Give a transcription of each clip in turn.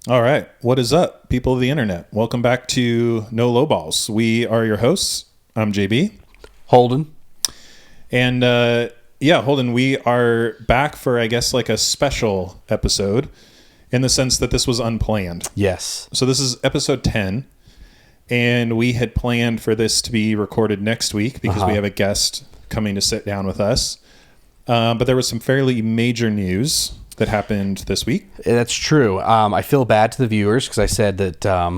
All right. What is up, people of the internet? Welcome back to No Lowballs. We are your hosts. I'm JB. Holden. And Holden, we are back for, I guess, like a special episode in the sense that this was unplanned. Yes. So this is episode 10. And we had planned for this to be recorded next week because we have a guest coming to sit down with us. But there was some fairly major news that happened this week. That's true. I feel bad to the viewers because I said that our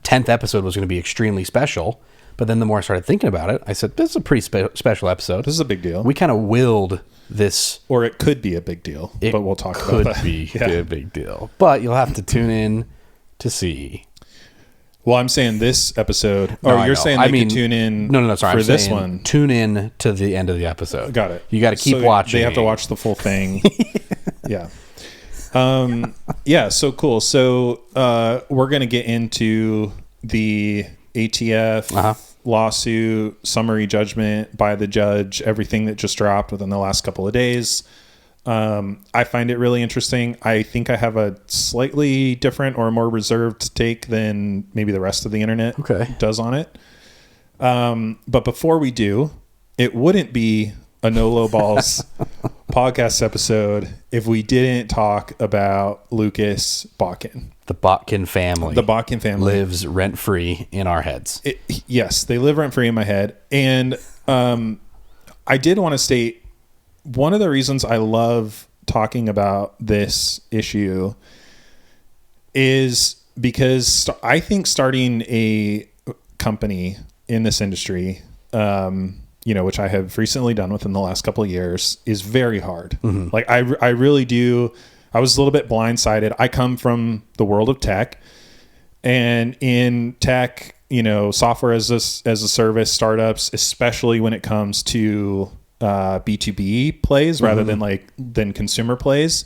10th episode was going to be extremely special. But then the more I started thinking about it, I said, this is a pretty special episode. This is a big deal. We kind of willed this. Or it could be a big deal, but we'll talk about that. Could be a big deal. But you'll have to tune in to see. Well, I'm saying this episode. You're saying they can tune in sorry, for this one. Tune in to the end of the episode. Got it. You got to keep watching. They have to watch the full thing. Yeah. So cool. So we're going to get into the ATF lawsuit, summary judgment by the judge, everything that just dropped within the last couple of days. I find it really interesting. I think I have a slightly different or more reserved take than maybe the rest of the internet does on it. But before we do, it wouldn't be a No Low Balls podcast episode if we didn't talk about Lucas Botkin. The Botkin family. The Botkin family lives rent-free in our heads. Yes, they live rent-free in my head. And I did want to state, one of the reasons I love talking about this issue is because I think starting a company in this industry, which I have recently done within the last couple of years, is very hard. Mm-hmm. Like I really do. I was a little bit blindsided. I come from the world of tech, and in tech, software as a service startups, especially when it comes to B2B plays rather than consumer plays,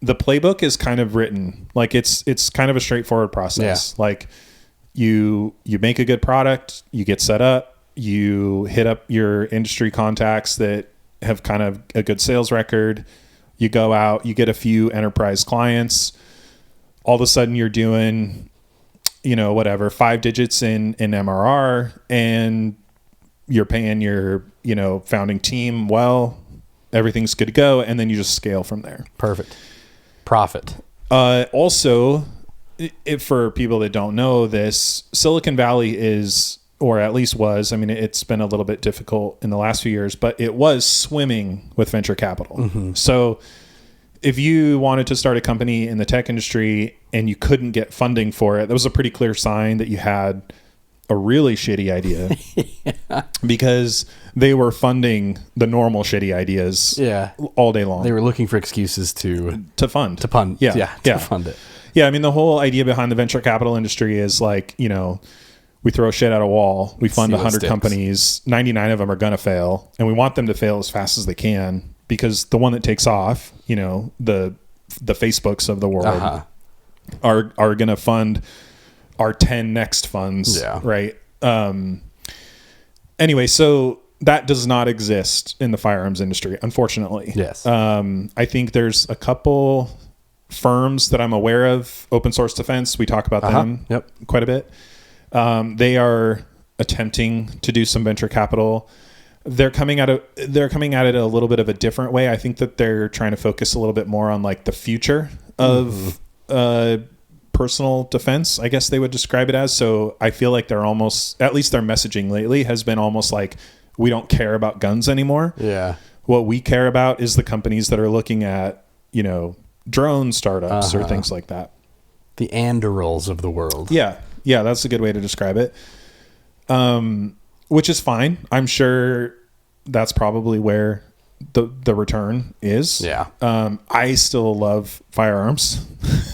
the playbook is kind of written. Like it's kind of a straightforward process. Yeah. Like you make a good product, you get set up, you hit up your industry contacts that have kind of a good sales record, you go out, you get a few enterprise clients, all of a sudden you're doing 5 digits in MRR, and you're paying your founding team well, everything's good to go, and then you just scale from there. Perfect. Profit. Also, for people that don't know this, Silicon Valley is, or at least was, it's been a little bit difficult in the last few years, but it was swimming with venture capital. Mm-hmm. So if you wanted to start a company in the tech industry and you couldn't get funding for it, that was a pretty clear sign that you had a really shitty idea. Yeah. Because they were funding the normal shitty ideas all day long. They were looking for excuses to fund. fund it. Yeah. The whole idea behind the venture capital industry is like, we throw shit at a wall, we fund 100 companies, 99 of them are going to fail, and we want them to fail as fast as they can, because the one that takes off, the Facebooks of the world are going to fund our 10 next funds. Yeah. Right. Anyway, so that does not exist in the firearms industry, unfortunately. Yes. I think there's a couple firms that I'm aware of, Open Source Defense. We talk about them quite a bit. They are attempting to do some venture capital. They're coming at it a little bit of a different way. I think that they're trying to focus a little bit more on like the future of personal defense, I guess they would describe it as. So I feel like they're almost, at least their messaging lately has been almost like, we don't care about guns anymore. Yeah. What we care about is the companies that are looking at, drone startups or things like that. The Anderls of the world. Yeah. Yeah. That's a good way to describe it. Which is fine. I'm sure that's probably where the return is. Yeah. I still love firearms.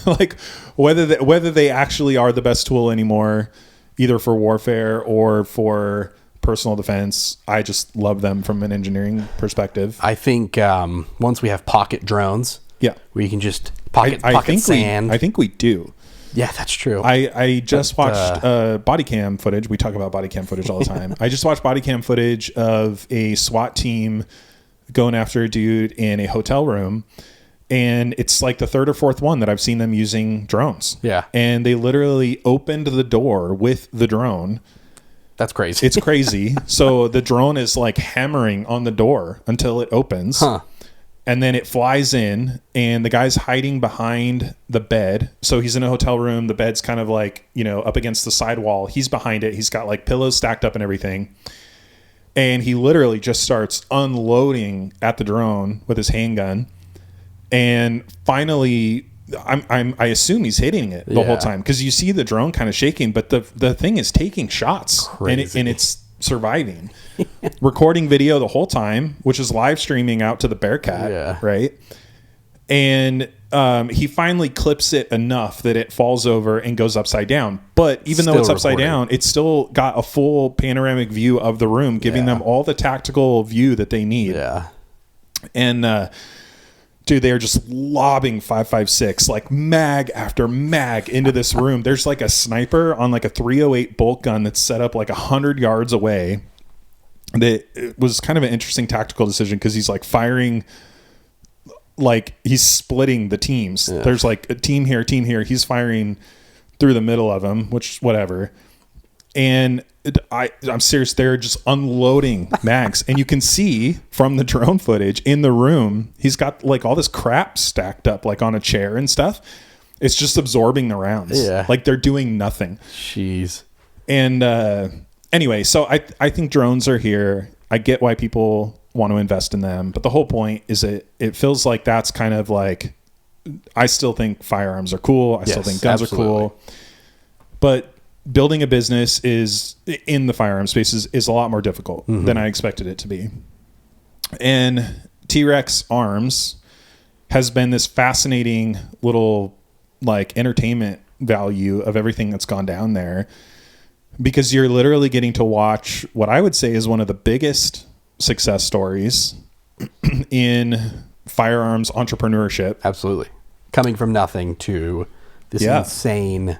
Like whether they actually are the best tool anymore, either for warfare or for personal defense, I just love them from an engineering perspective. I think once we have pocket drones, where you can just pocket sand. I think we do. Yeah, that's true. I just watched body cam footage. We talk about body cam footage all the time. I just watched body cam footage of a SWAT team going after a dude in a hotel room. And it's like the third or fourth one that I've seen them using drones. Yeah. And they literally opened the door with the drone. That's crazy. It's crazy. So the drone is like hammering on the door until it opens. Huh. And then it flies in, and the guy's hiding behind the bed. So he's in a hotel room. The bed's kind of like, up against the side wall. He's behind it. He's got like pillows stacked up and everything. And he literally just starts unloading at the drone with his handgun. And finally, I assume he's hitting it the whole time, because you see the drone kind of shaking, but the thing is taking shots. Crazy. And it's surviving. Recording video the whole time, which is live streaming out to the Bearcat, right? And he finally clips it enough that it falls over and goes upside down. But even though it's upside down, it's still got a full panoramic view of the room, giving them all the tactical view that they need. Yeah. And dude, they are just lobbing 5.56 like mag after mag into this room. There's like a sniper on like a 308 bolt gun that's set up like 100 yards away. That was kind of an interesting tactical decision, because he's like firing, like he's splitting the teams. Yeah. There's like a team here. He's firing through the middle of them, which whatever. And I'm serious. They're just unloading mags, and you can see from the drone footage in the room, he's got like all this crap stacked up like on a chair and stuff. It's just absorbing the rounds. Yeah. Like they're doing nothing. Jeez. And anyway, so I think drones are here. I get why people want to invest in them, but the whole point is it feels like that's kind of like, I still think firearms are cool. I still think guns are cool, but building a business in the firearm space is a lot more difficult than I expected it to be. And T-Rex Arms has been this fascinating little like entertainment value of everything that's gone down there, because you're literally getting to watch what I would say is one of the biggest success stories in firearms entrepreneurship. Absolutely. Coming from nothing to this insane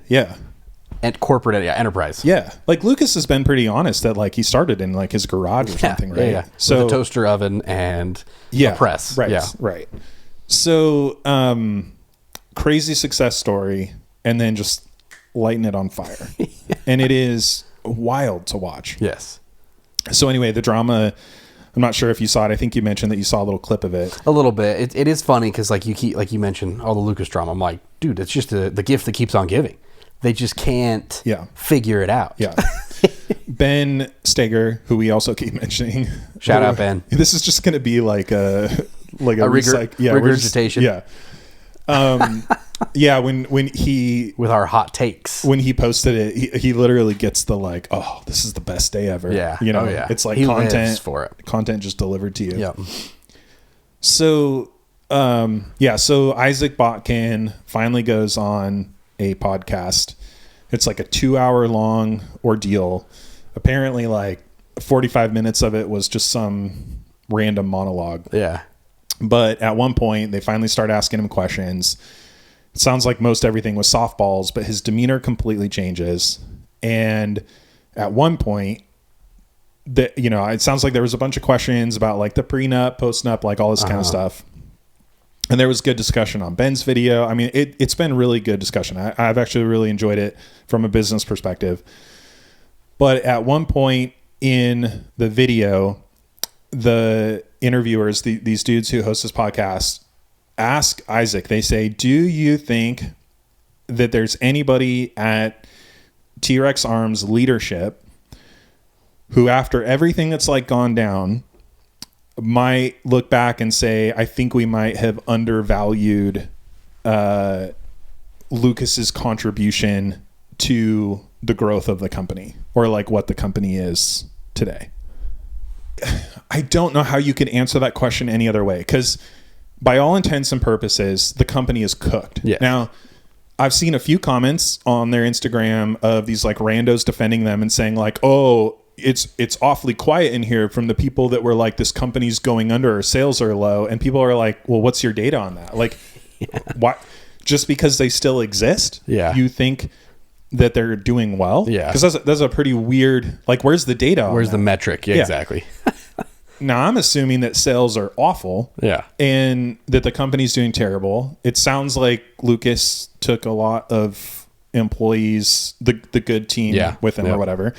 and corporate enterprise. Yeah. Like Lucas has been pretty honest that like he started in like his garage or something, right? Yeah. So with a toaster oven and a press. Right. Yeah. Right. So crazy success story, and then just lighting it on fire. And it is wild to watch. Yes. So anyway, the drama, I'm not sure if you saw it. I think you mentioned that you saw a little clip of it. A little bit. It is funny because like you mentioned all the Lucas drama. I'm like, dude, it's just the gift that keeps on giving. They just can't figure it out. Yeah. Ben Steger, who we also keep mentioning. Shout out, Ben. This is just going to be like a regurgitation. When he with our hot takes, when he posted it, he literally gets the like, oh, this is the best day ever. Yeah. It's like he lives for it. Content just delivered to you. Yeah. So so Issac Botkin finally goes on a podcast. It's like a 2-hour long ordeal. Apparently like 45 minutes of it was just some random monologue. Yeah. But at one point they finally start asking him questions. It sounds like most everything was softballs, but his demeanor completely changes. And at one point it sounds like there was a bunch of questions about like the prenup, postnup, like all this kind of stuff. And there was good discussion on Ben's video. I mean, it's been really good discussion. I've actually really enjoyed it from a business perspective. But at one point in the video, the interviewers, these dudes who host this podcast, ask Issac, they say, do you think that there's anybody at T-Rex Arms leadership who, after everything that's like gone down, might look back and say, I think we might have undervalued Lucas's contribution to the growth of the company, or like what the company is today? I don't know how you could answer that question any other way, because by all intents and purposes, the company is cooked. Yeah. Now, I've seen a few comments on their Instagram of these like randos defending them and saying like, oh, it's awfully quiet in here from the people that were like, this company's going under or sales are low. And people are like, well, what's your data on that? Like, why? Just because they still exist, you think that they're doing well? Yeah. Because that's a pretty weird, like, where's the data on Where's that? the metric? Yeah, exactly. Now I'm assuming that sales are awful. Yeah. And that the company's doing terrible. It sounds like Lucas took a lot of employees, the good team with him or whatever.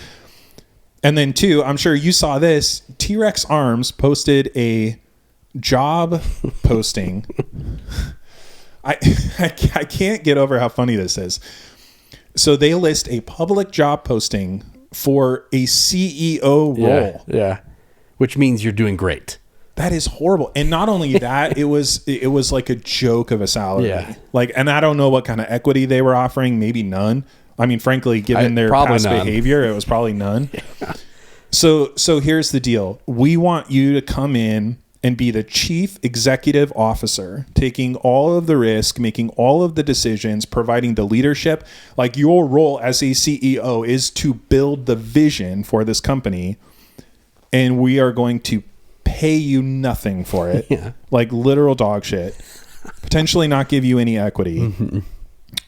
And then 2, I'm sure you saw this. T-Rex Arms posted a job posting. I can't get over how funny this is. So they list a public job posting for a CEO role. Yeah. Which means you're doing great. That is horrible. And not only that, it was like a joke of a salary. Yeah. Like, and I don't know what kind of equity they were offering. Maybe none. I mean, frankly, given their past behavior, it was probably none. Yeah. So here's the deal. We want you to come in and be the chief executive officer, taking all of the risk, making all of the decisions, providing the leadership. Like, your role as a CEO is to build the vision for this company, and we are going to pay you nothing for it. Yeah. Like literal dog shit. Potentially not give you any equity. Mm-hmm.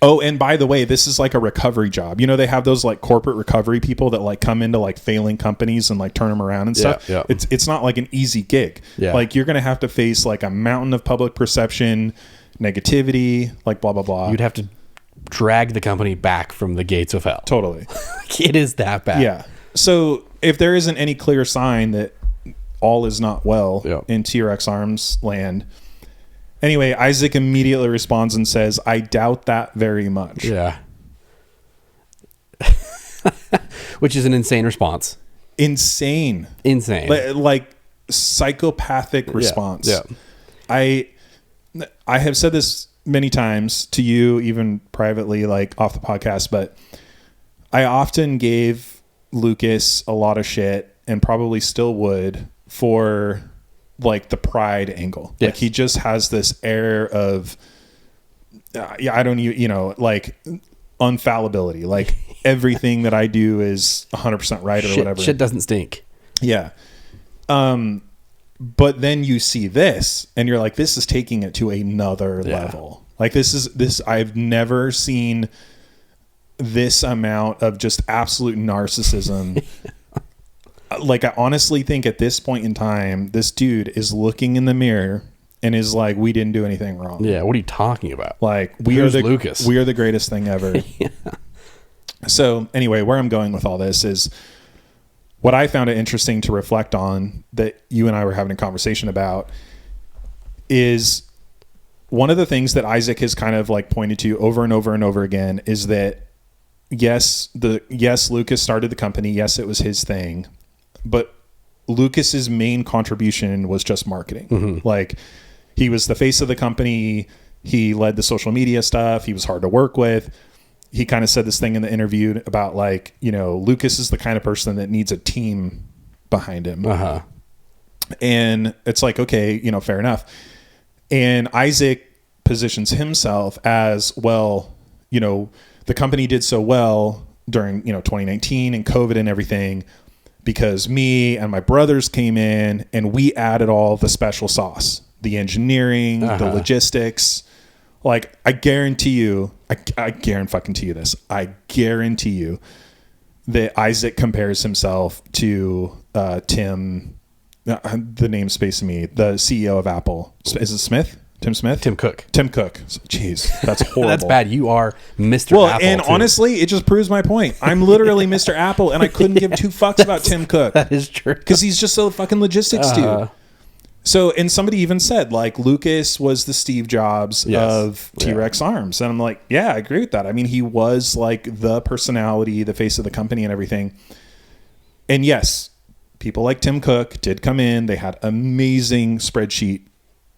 Oh, and by the way, this is like a recovery job. You know, they have those like corporate recovery people that like come into like failing companies and like turn them around and stuff. Yeah. It's not like an easy gig. Yeah. Like, you're going to have to face like a mountain of public perception, negativity, like blah, blah, blah. You'd have to drag the company back from the gates of hell. Totally. It is that bad. Yeah. So if there isn't any clear sign that all is not well in T-Rex Arms land. Anyway, Issac immediately responds and says, I doubt that very much. Yeah. Which is an insane response. Insane. Like psychopathic response. Yeah. I have said this many times to you, even privately, like off the podcast, but I often gave Lucas a lot of shit, and probably still would, for like the pride angle. Yes. Like, he just has this air of I don't like infallibility. Like, everything that I do is 100% right or whatever. Shit doesn't stink. Yeah. But then you see this and you're like, this is taking it to another level. Like, this I've never seen this amount of just absolute narcissism. Like, I honestly think at this point in time, this dude is looking in the mirror and is like, we didn't do anything wrong. Yeah. What are you talking about? Like, Lucas? We are the greatest thing ever. Yeah. So anyway, where I'm going with all this is, what I found it interesting to reflect on, that you and I were having a conversation about, is one of the things that Issac has kind of like pointed to over and over and over again is that yes, Lucas started the company. Yes, it was his thing. But Lucas's main contribution was just marketing. Mm-hmm. Like, he was the face of the company. He led the social media stuff. He was hard to work with. He kind of said this thing in the interview about like, Lucas is the kind of person that needs a team behind him. Uh-huh. And it's like, okay, fair enough. And Issac positions himself as, well, the company did so well during, 2019 and COVID and everything, because me and my brothers came in and we added all the special sauce, the engineering, the logistics. Like, I guarantee you, I guarantee you this. I guarantee you that Issac compares himself to Tim, the name's spacing me, the CEO of Apple. Is it Smith? Tim Smith? Tim Cook. Jeez, that's horrible. That's bad. You are Mr. Apple. And honestly, it just proves my point. I'm literally Mr. Apple, and I couldn't give two fucks about Tim Cook. That is true. Because he's just so fucking logistics dude. So, and somebody even said, like, Lucas was the Steve Jobs of T-Rex Arms. And I'm like, yeah, I agree with that. I mean, he was like the personality, the face of the company and everything. And yes, people like Tim Cook did come in. They had amazing spreadsheet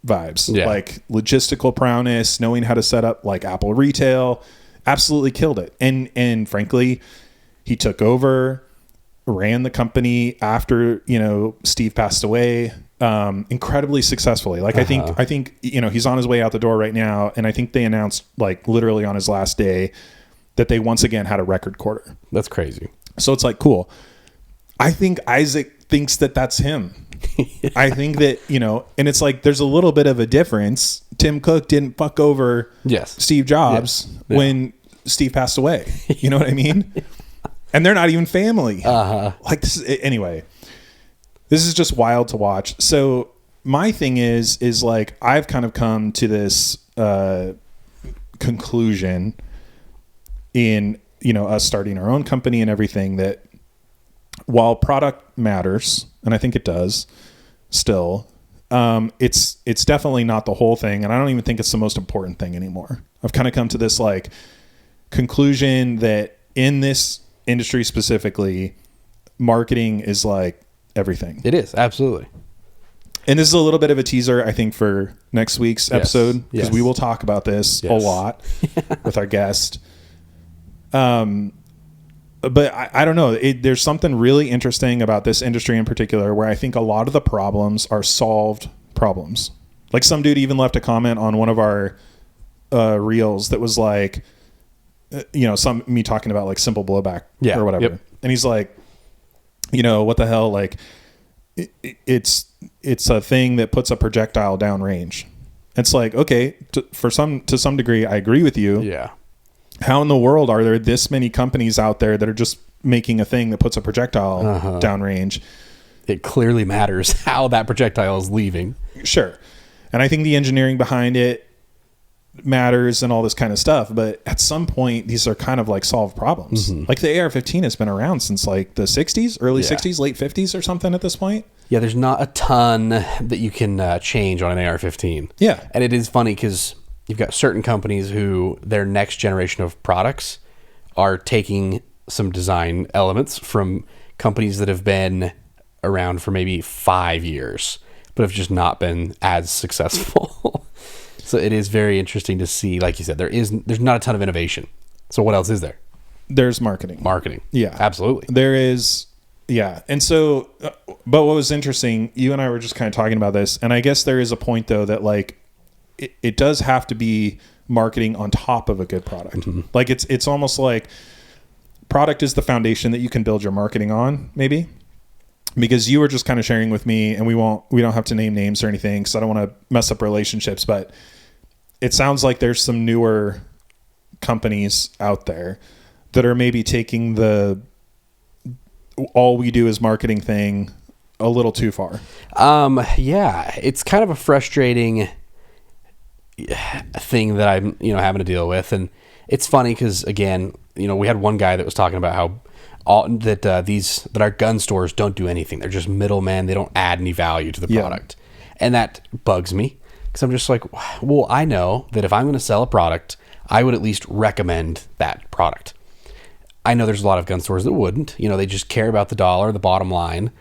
vibes, like logistical prowess, knowing how to set up like Apple retail, absolutely killed it. And frankly, he took over, ran the company after, Steve passed away, incredibly successfully. Like, I think, he's on his way out the door right now. And I think they announced like literally on his last day that they once again had a record quarter. That's crazy. So it's like, cool. I think Issac thinks that that's him. I think that, and it's like, there's a little bit of a difference. Tim Cook didn't fuck over Steve Jobs when Steve passed away. You know what I mean? And they're not even family. Like this. Anyway, This is just wild to watch. So my thing is like, I've kind of come to this conclusion in, us starting our own company and everything, that while product matters, and I think it does still, it's definitely not the whole thing. And I don't even think it's the most important thing anymore. I've kind of come to this like conclusion that in this industry specifically, marketing is like everything. It is, absolutely. And this is a little bit of a teaser, I think, for next week's episode, because we will talk about this a lot with our guest. But I don't know. There's something really interesting about this industry in particular, where I think a lot of the problems are solved problems. Like, some dude even left a comment on one of our reels that was like, me talking about like simple blowback or whatever. Yep. And he's like, what the hell? Like, it's a thing that puts a projectile downrange. It's like, okay, to some degree, I agree with you. Yeah. How in the world are there this many companies out there that are just making a thing that puts a projectile downrange? It clearly matters how that projectile is leaving. Sure. And I think the engineering behind it matters and all this kind of stuff. But at some point, these are kind of like solved problems. Mm-hmm. Like the AR-15 has been around since like the 60s, early 60s, late 50s or something at this point. Yeah, there's not a ton that you can change on an AR-15. Yeah. And it is funny because you've got certain companies who their next generation of products are taking some design elements from companies that have been around for maybe 5 years, but have just not been as successful. So it is very interesting to see, like you said, there's not a ton of innovation. So what else is there? There's marketing. Yeah, absolutely. There is. Yeah. And so, but what was interesting, you and I were just kind of talking about this, and I guess there is a point though that like, it does have to be marketing on top of a good product. Mm-hmm. Like it's almost like product is the foundation that you can build your marketing on, maybe. Because you were just kind of sharing with me, and we don't have to name names or anything, because I don't want to mess up relationships, but it sounds like there's some newer companies out there that are maybe taking the all we do is marketing thing a little too far. Yeah, it's kind of a frustrating thing that I'm, having to deal with. And it's funny because, again, we had one guy that was talking about how that our gun stores don't do anything. They're just middlemen. They don't add any value to the product. And that bugs me, because I'm just like, well, I know that if I'm going to sell a product, I would at least recommend that product. I know there's a lot of gun stores that wouldn't. They just care about the dollar, the bottom line.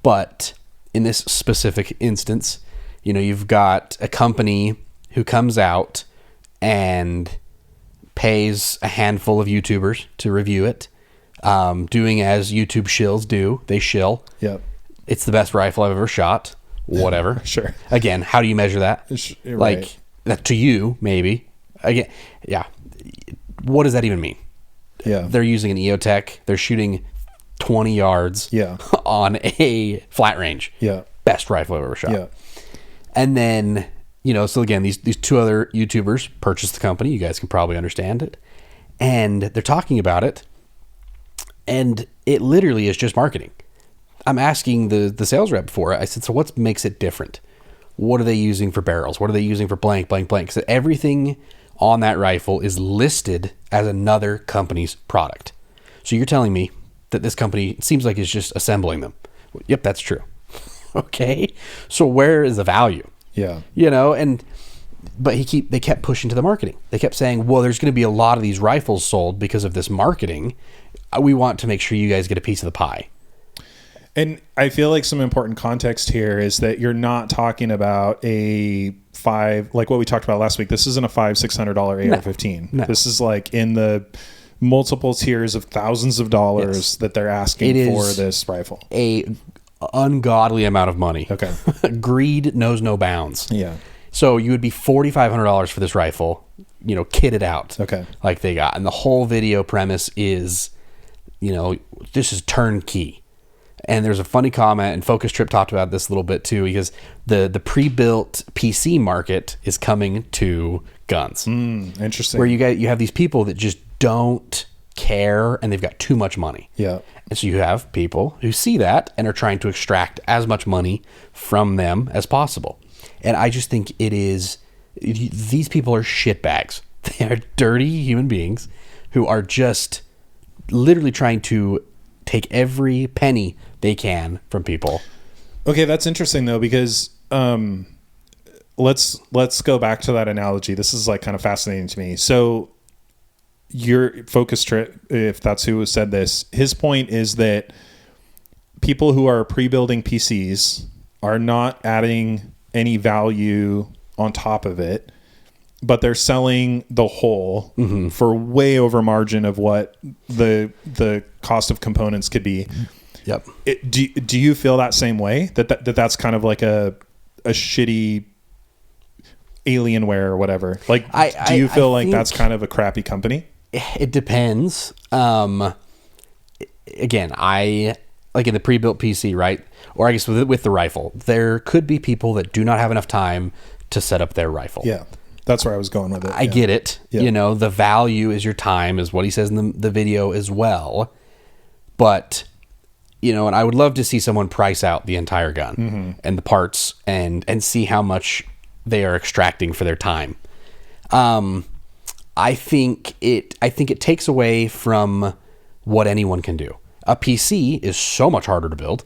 But in this specific instance, you've got a company who comes out and pays a handful of YouTubers to review it, doing as YouTube shills do. They shill. Yep. It's the best rifle I've ever shot. Whatever. Sure. Again, how do you measure that? Right. That to you, maybe. Again, yeah. What does that even mean? Yeah. They're using an EOTech. They're shooting 20 yards on a flat range. Yeah. Best rifle I've ever shot. Yeah. And then, so again, these two other YouTubers purchased the company. You guys can probably understand it. And they're talking about it. And it literally is just marketing. I'm asking the sales rep for it. I said, so what makes it different? What are they using for barrels? What are they using for blank, blank, blank? Because everything on that rifle is listed as another company's product. So you're telling me that this company, it seems like, is just assembling them. Yep, that's true. Okay. So where is the value? Yeah. But they kept pushing to the marketing. They kept saying, well, there's going to be a lot of these rifles sold because of this marketing. We want to make sure you guys get a piece of the pie. And I feel like some important context here is that you're not talking about a like what we talked about last week. This isn't a $500-$600 AR-15. No. This is like in the multiple tiers of thousands of dollars that they're asking for this rifle. A ungodly amount of money. Okay. Greed knows no bounds. Yeah. So you would be $4,500 for this rifle, kitted out. Okay. Like they got. And the whole video premise is, this is turnkey. And there's a funny comment, and Focus Trip talked about this a little bit too, because the pre-built PC market is coming to guns. Interesting. Where you have these people that just don't care and they've got too much money. Yeah. And so you have people who see that and are trying to extract as much money from them as possible. And I just think these people are shitbags. They are dirty human beings who are just literally trying to take every penny they can from people. Okay, that's interesting though, because let's go back to that analogy. This is like kind of fascinating to me. So your focus trip, if that's who said this, his point is that people who are pre-building PCs are not adding any value on top of it, but they're selling the whole for way over margin of what the cost of components could be. Yep. Do you feel that same way? That's kind of like a shitty Alienware or whatever? Like, do you feel like that's kind of a crappy company? It depends. Again, I like in the pre-built PC, right? Or I guess with the rifle, there could be people that do not have enough time to set up their rifle. Yeah. That's where I was going with it. I get it. Yeah. You know, the value is your time, is what he says in the video as well. But, you know, and I would love to see someone price out the entire gun and the parts and see how much they are extracting for their time. I think it takes away from what anyone can do. A PC is so much harder to build.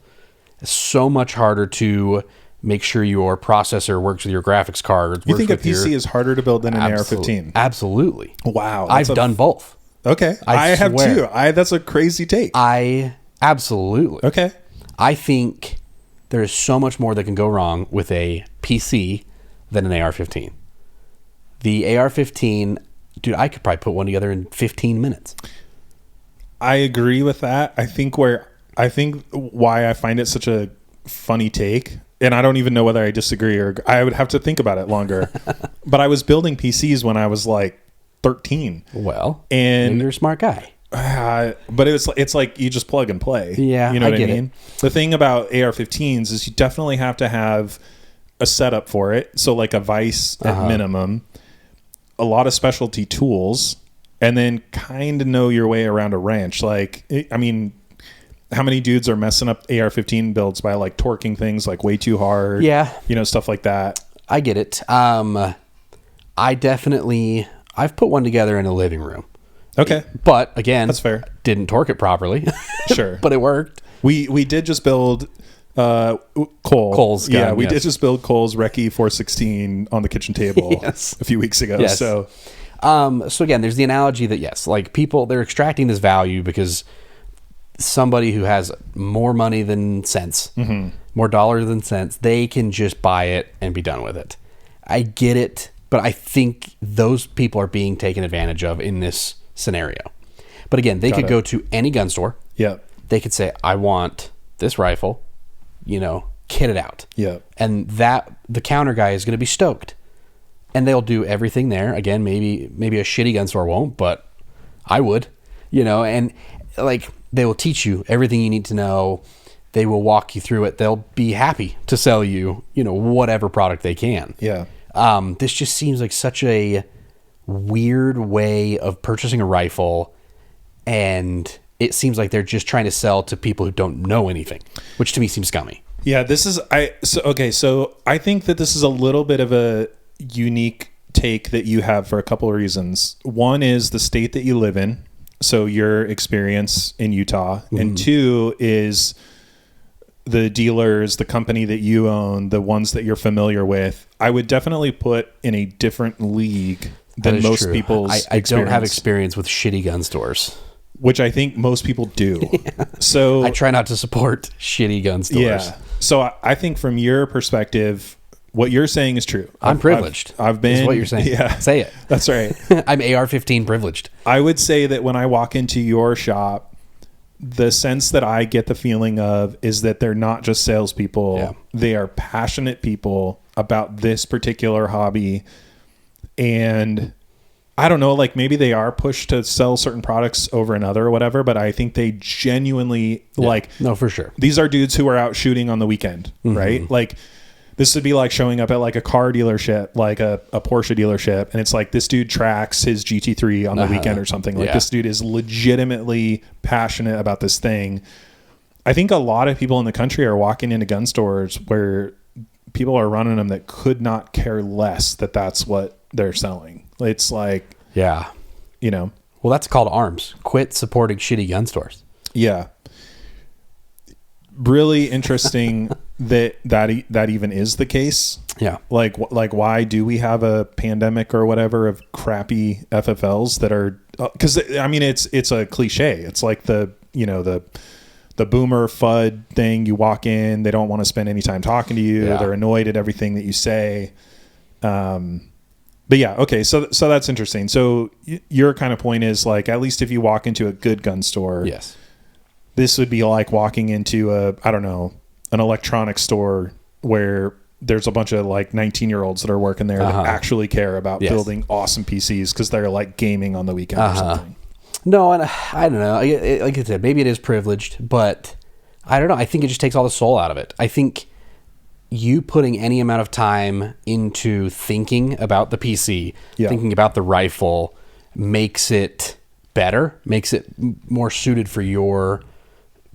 It's so much harder to make sure your processor works with your graphics card. You think a PC is harder to build than an AR-15? Absolutely. Wow. I've done both. Okay. I have too. That's a crazy take. Absolutely. Okay. I think there is so much more that can go wrong with a PC than an AR-15. The AR-15, dude, I could probably put one together in 15 minutes. I agree with that. I think why I find it such a funny take, and I don't even know whether I disagree or I would have to think about it longer. But I was building PCs when I was like 13. Well, and you're a smart guy. But it's like you just plug and play. Yeah, you know what I mean? it. The thing about AR-15s is you definitely have to have a setup for it. So like a vise at minimum, a lot of specialty tools, and then kind of know your way around a wrench. Like, I mean, how many dudes are messing up AR-15 builds by like torquing things like way too hard? Yeah. You know, stuff like that. I get it. I've put one together in a living room. Okay. But again, that's fair. Didn't torque it properly. Sure. But it worked. We did just build Cole's gun. Yeah, we did just build Cole's Recce 416 on the kitchen table a few weeks ago. Yes. So again, there's the analogy that yes, like people, they're extracting this value because somebody who has more money than sense, more dollars than sense, they can just buy it and be done with it. I get it, but I think those people are being taken advantage of in this scenario. But again, they could go to any gun store. Yeah. They could say, I want this rifle, you know, kit it out. Yeah. And the counter guy is going to be stoked. And they'll do everything there. Again, maybe a shitty gun store won't, but I would, you know, and like they will teach you everything you need to know. They will walk you through it. They'll be happy to sell you, you know, whatever product they can. Yeah. This just seems like such a weird way of purchasing a rifle, and it seems like they're just trying to sell to people who don't know anything, which to me seems scummy. Yeah, so I think that this is a little bit of a unique take that you have for a couple of reasons. One is the state that you live in, so your experience in Utah, and two is the dealers, the company that you own, the ones that you're familiar with. I would definitely put in a different league than most people's I don't have experience with shitty gun stores, which I think most people do. Yeah. So I try not to support shitty gun stores. Yeah. So I think from your perspective, what you're saying is true. I'm privileged. I've been. Is what you're saying. Yeah. Say it. That's right. I'm AR-15 privileged. I would say that when I walk into your shop, the sense that I get the feeling of is that they're not just salespeople. Yeah. They are passionate people about this particular hobby. And I don't know, like maybe they are pushed to sell certain products over another or whatever, but I think they genuinely No, for sure. These are dudes who are out shooting on the weekend, right? Like This would be like showing up at like a car dealership, like a Porsche dealership, and it's like this dude tracks his GT3 on the weekend or something. Like this dude is legitimately passionate about this thing. I think a lot of people in the country are walking into gun stores where people are running them that could not care less that that's what they're selling. It's like, yeah, you know. Well, that's called arms. Quit supporting shitty gun stores. Yeah. Really interesting that even is the case. Yeah. Like why do we have a pandemic or whatever of crappy FFLs that are, because I mean it's a cliche. It's like the boomer FUD thing. You walk in, they don't want to spend any time talking to you. Yeah. They're annoyed at everything that you say. But yeah, okay. So that's interesting. So your kind of point is like, at least if you walk into a good gun store, yes, this would be like walking into an electronics store where there's a bunch of like 19-year-olds that are working there that actually care about building awesome PCs because they're like gaming on the weekend or something. No, and I don't know. Like I said, maybe it is privileged, but I don't know. I think it just takes all the soul out of it. I think you putting any amount of time into thinking about the PC, thinking about the rifle, makes it better, makes it more suited for your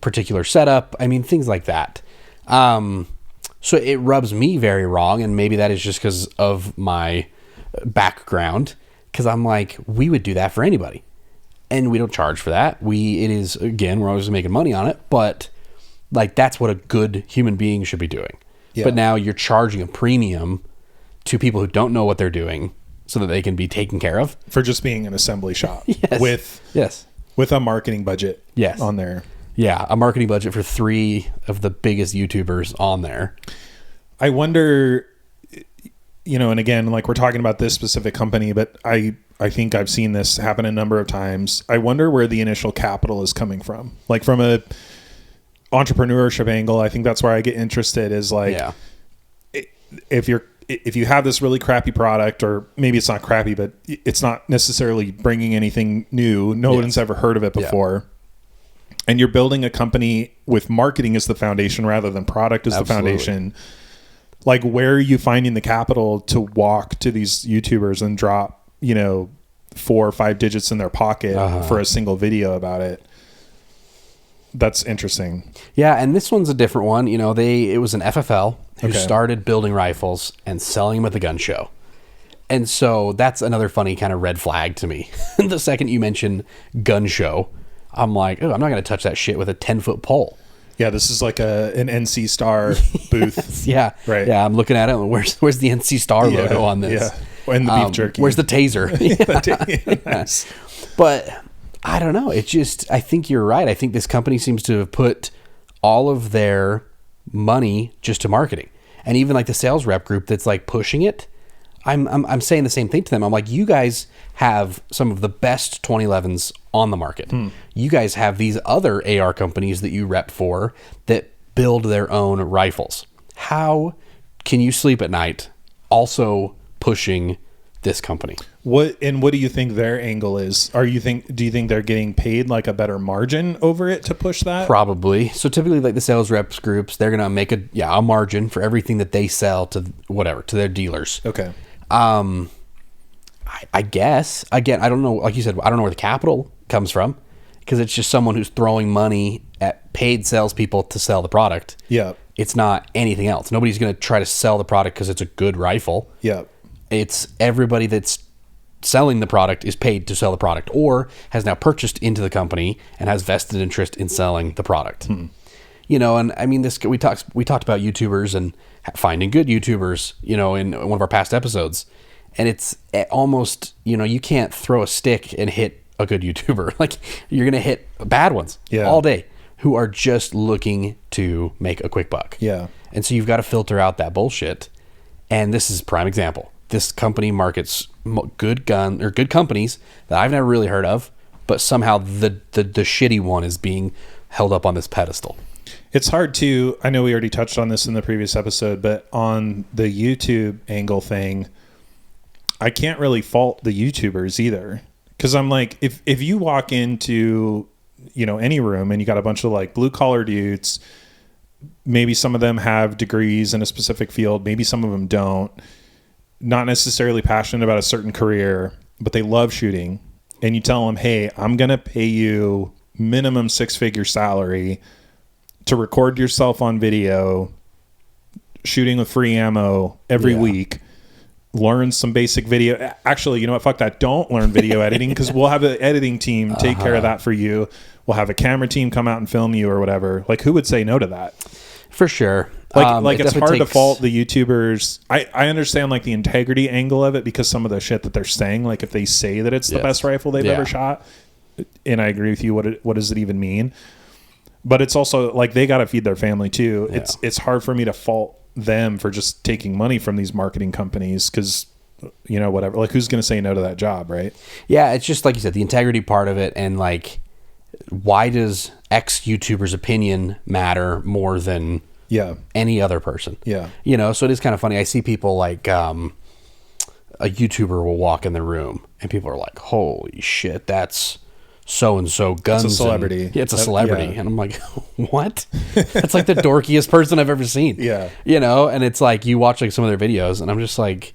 particular setup. I mean, things like that. So it rubs me very wrong, and maybe that is just because of my background, because I'm like, we would do that for anybody, and we don't charge for that. It is, again, we're always making money on it, but like that's what a good human being should be doing. Yeah. But now you're charging a premium to people who don't know what they're doing so that they can be taken care of for just being an assembly shop with a marketing budget on there. Yeah, a marketing budget for 3 of the biggest YouTubers on there. I wonder, and again, like we're talking about this specific company, but I think I've seen this happen a number of times. I wonder where the initial capital is coming from. Like from a entrepreneurship angle, I think that's where I get interested is like, if you have this really crappy product, or maybe it's not crappy, but it's not necessarily bringing anything new. No one's ever heard of it before. Yeah. And you're building a company with marketing as the foundation rather than product as the foundation. Like, where are you finding the capital to walk to these YouTubers and drop, 4 or 5 digits in their pocket for a single video about it? That's interesting. Yeah, and this one's a different one. It was an FFL who started building rifles and selling them at the gun show. And so that's another funny kind of red flag to me. The second you mention gun show, I'm like, oh, I'm not going to touch that shit with a 10-foot pole. Yeah, this is like an NC Star booth. Yeah. Right. Yeah, I'm looking at it. Where's the NC Star logo on this? Yeah. And the beef jerky. Where's the taser? Nice. But I don't know. I think you're right. I think this company seems to have put all of their money just to marketing. And even like the sales rep group that's like pushing it, I'm saying the same thing to them. I'm like, you guys have some of the best 2011s on the market. You guys have these other AR companies that you rep for that build their own rifles. How can you sleep at night also pushing this company? What do you think their angle is? Do you think they're getting paid like a better margin over it to push that? Probably. So typically like the sales reps groups, they're going to make a margin for everything that they sell to their dealers. Okay. I guess, again, I don't know, like you said, I don't know where the capital comes from, because it's just someone who's throwing money at paid salespeople to sell the product. Yeah. It's not anything else. Nobody's going to try to sell the product because it's a good rifle. Yeah. It's everybody that's selling the product is paid to sell the product, or has now purchased into the company and has vested interest in selling the product. And I mean, we talked about YouTubers and finding good YouTubers, in one of our past episodes. And it's almost, you can't throw a stick and hit a good YouTuber. Like, you're going to hit bad ones all day who are just looking to make a quick buck. Yeah. And so you've got to filter out that bullshit. And this is a prime example. This company markets good companies that I've never really heard of, but somehow the shitty one is being held up on this pedestal. It's hard to, I know we already touched on this in the previous episode, but on the YouTube angle thing, I can't really fault the YouTubers either. Because I'm like, if you walk into, any room and you got a bunch of like blue collar dudes maybe some of them have degrees in a specific field. Maybe some of them don't. Not necessarily passionate about a certain career, but they love shooting. And you tell them, hey, I'm going to pay you minimum 6-figure salary to record yourself on video, shooting with free ammo every week. Learn some basic video. Actually, you know what? Fuck that. Don't learn video editing, because we'll have an editing team take care of that for you. We'll have a camera team come out and film you or whatever. Like, who would say no to that? For sure. Like it's hard to fault the YouTubers. I understand like the integrity angle of it, because some of the shit that they're saying, like if they say that it's the best rifle they've ever shot, and I agree with you, what does it even mean? But it's also like they got to feed their family too. Yeah. It's hard for me to fault them for just taking money from these marketing companies, because you know, whatever, like who's going to say no to that job, right? Yeah, it's just like you said, the integrity part of it, and like, why does X YouTuber's opinion matter more than any other person? Yeah, you know, so it is kind of funny. I see people like a YouTuber will walk in the room and people are like, holy shit, that's so-and-so guns. It's a celebrity. It's a celebrity. And I'm like, what? That's like the dorkiest person I've ever seen. Yeah. You know, and it's like, you watch like some of their videos and I'm just like,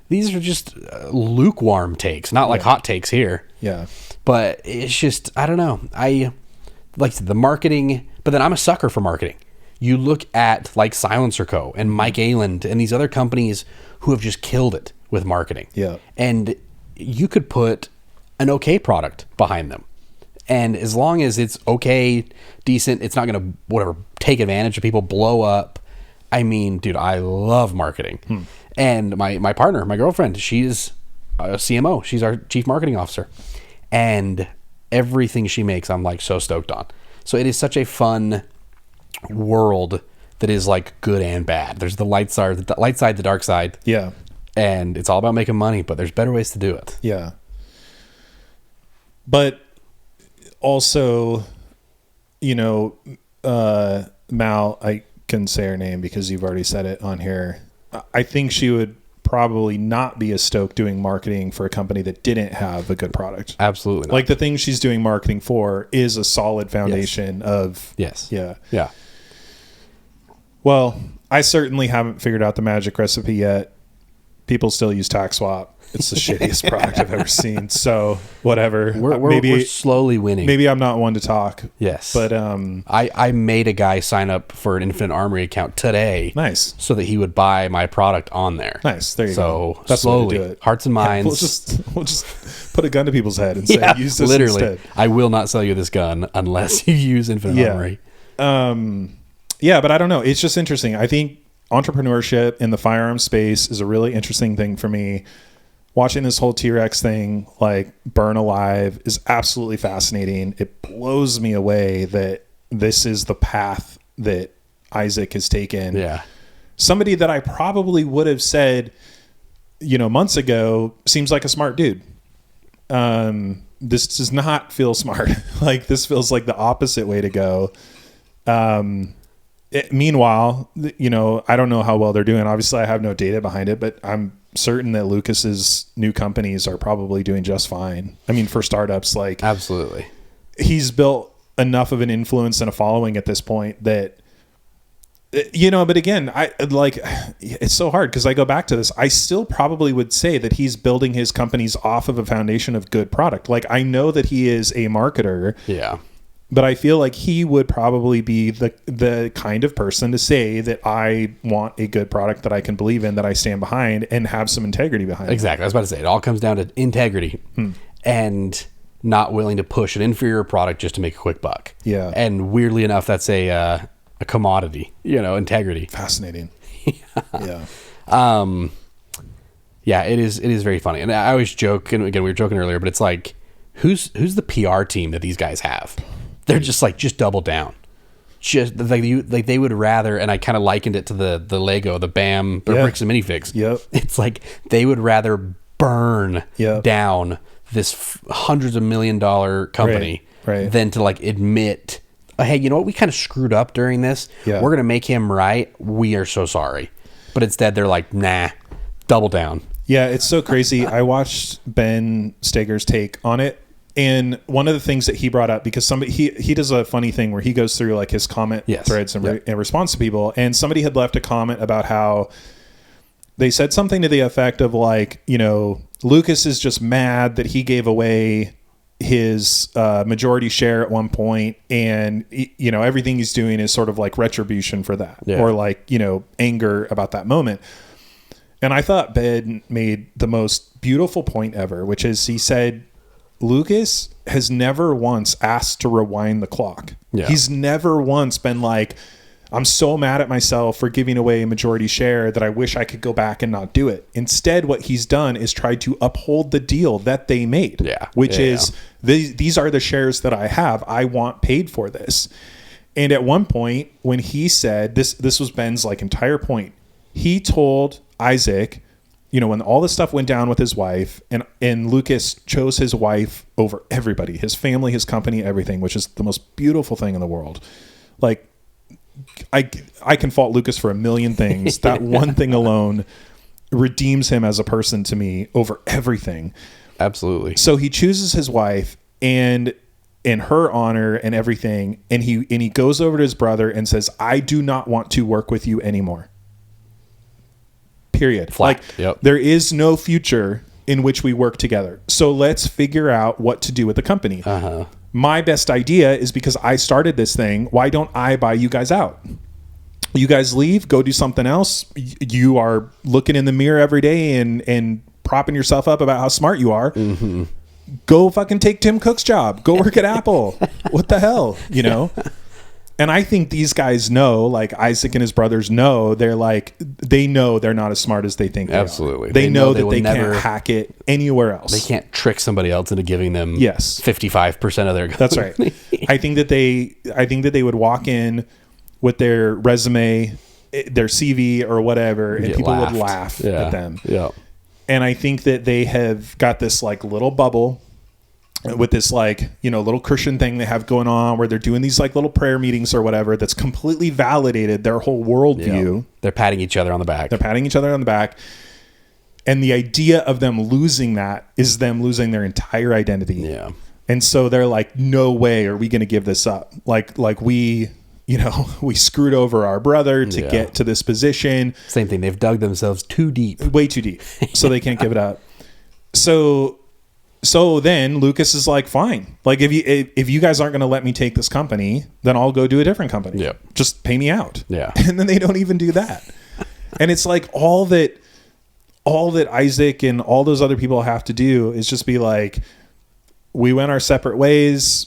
these are just lukewarm takes, not like hot takes here. Yeah. But it's just, I don't know. I like the marketing, but then I'm a sucker for marketing. You look at like Silencer Co. and Mike Ayland and these other companies who have just killed it with marketing. Yeah. And you could put an okay product behind them. And as long as it's okay, decent, it's not going to, take advantage of people, blow up. I mean, dude, I love marketing. And my partner, my girlfriend, she's a CMO. She's our chief marketing officer. And everything she makes, I'm like so stoked on. So it is such a fun world that is like good and bad. There's the light side, the dark side. Yeah. And it's all about making money, but there's better ways to do it. Yeah. But also, you know, Mal, I can say her name because you've already said it on here. I think she would probably not be as stoked doing marketing for a company that didn't have a good product. Absolutely not. Like the thing she's doing marketing for is a solid foundation of... Yes. Yeah. Yeah. Well, I certainly haven't figured out the magic recipe yet. People still use tax swap. It's the shittiest product I've ever seen. So whatever. We're slowly winning. Maybe I'm not one to talk. Yes. But I made a guy sign up for an Infinite Armory account today. Nice. So that he would buy my product on there. Nice. There you go. So that's slowly, the way to do it. Hearts and minds. Yeah, we'll just put a gun to people's head and say, use this instead. I will not sell you this gun unless you use Infinite Armory. Yeah, but I don't know. It's just interesting. I think entrepreneurship in the firearm space is a really interesting thing for me. Watching this whole T-Rex thing like burn alive is absolutely fascinating. It blows me away that this is the path that Issac has taken. Yeah. Somebody that I probably would have said, you know, months ago seems like a smart dude. This does not feel smart. Like this feels like the opposite way to go. Meanwhile, you know, I don't know how well they're doing. Obviously, I have no data behind it, but I'm certain that Lucas's new companies are probably doing just fine. I mean, for startups, like absolutely, he's built enough of an influence and a following at this point that, you know, but again, I like, it's so hard because I go back to this. I still probably would say that he's building his companies off of a foundation of good product. Like I know that he is a marketer. Yeah. But I feel like he would probably be the kind of person to say that I want a good product that I can believe in, that I stand behind, and have some integrity behind. Exactly. I was about to say, it all comes down to integrity and not willing to push an inferior product just to make a quick buck. Yeah. And weirdly enough, that's a commodity, you know, integrity. Fascinating. Yeah. Yeah, it is very funny. And I always joke, and again, we were joking earlier, but it's like, who's the PR team that these guys have? They're just like, just double down. Just like they would rather, and I kind of likened it to the Lego, the BAM, the bricks and minifigs. Yep. It's like they would rather burn down this hundreds of $1 million company than to like admit, hey, you know what? We kind of screwed up during this. Yeah. We're going to make him right. We are so sorry. But instead they're like, nah, double down. Yeah, it's so crazy. I watched Ben Steger's take on it And one of the things that he brought up, because somebody, he does a funny thing where he goes through like his comment threads and in response to people. And somebody had left a comment about how they said something to the effect of like, you know, Lucas is just mad that he gave away his majority share at one point, and you know, everything he's doing is sort of like retribution for that, or like, you know, anger about that moment. And I thought Ben made the most beautiful point ever, which is he said, Lucas has never once asked to rewind the clock. Yeah. He's never once been like, I'm so mad at myself for giving away a majority share that I wish I could go back and not do it. Instead, what he's done is tried to uphold the deal that they made, which is these are the shares that I have. I want paid for this. And at one point when he said this was Ben's like entire point, he told Isaac, you know, when all this stuff went down with his wife, and Lucas chose his wife over everybody, his family, his company, everything, which is the most beautiful thing in the world. Like, I can fault Lucas for a million things. That one thing alone redeems him as a person to me over everything. Absolutely. So he chooses his wife and in her honor and everything, and he goes over to his brother and says, I do not want to work with you anymore. Period. Flat. Like, there is no future in which we work together. So let's figure out what to do with the company. My best idea is, because I started this thing, why don't I buy you guys out? You guys leave, go do something else. You are looking in the mirror every day and propping yourself up about how smart you are. Mm-hmm. Go fucking take Tim Cook's job. Go work at Apple. What the hell, you know? And I think these guys know, like Isaac and his brothers know, they know they're not as smart as they think they Absolutely. are. They know that they can't hack it anywhere else. They can't trick somebody else into giving them 55% of their company. That's right. I think that they would walk in with their resume, their CV or whatever, and people would laugh at them. Yeah. And I think that they have got this like little bubble with this like, you know, little Christian thing they have going on where they're doing these like little prayer meetings or whatever that's completely validated their whole worldview. They're patting each other on the back. And the idea of them losing that is them losing their entire identity. Yeah. And so they're like, no way are we going to give this up. Like we, you know, we screwed over our brother to get to this position. Same thing. They've dug themselves too deep. Way too deep. So they can't give it up. So then Lucas is like, fine. Like if you guys aren't going to let me take this company, then I'll go do a different company. Yep. Just pay me out. Yeah. And then they don't even do that. And it's like all that Isaac and all those other people have to do is just be like, we went our separate ways.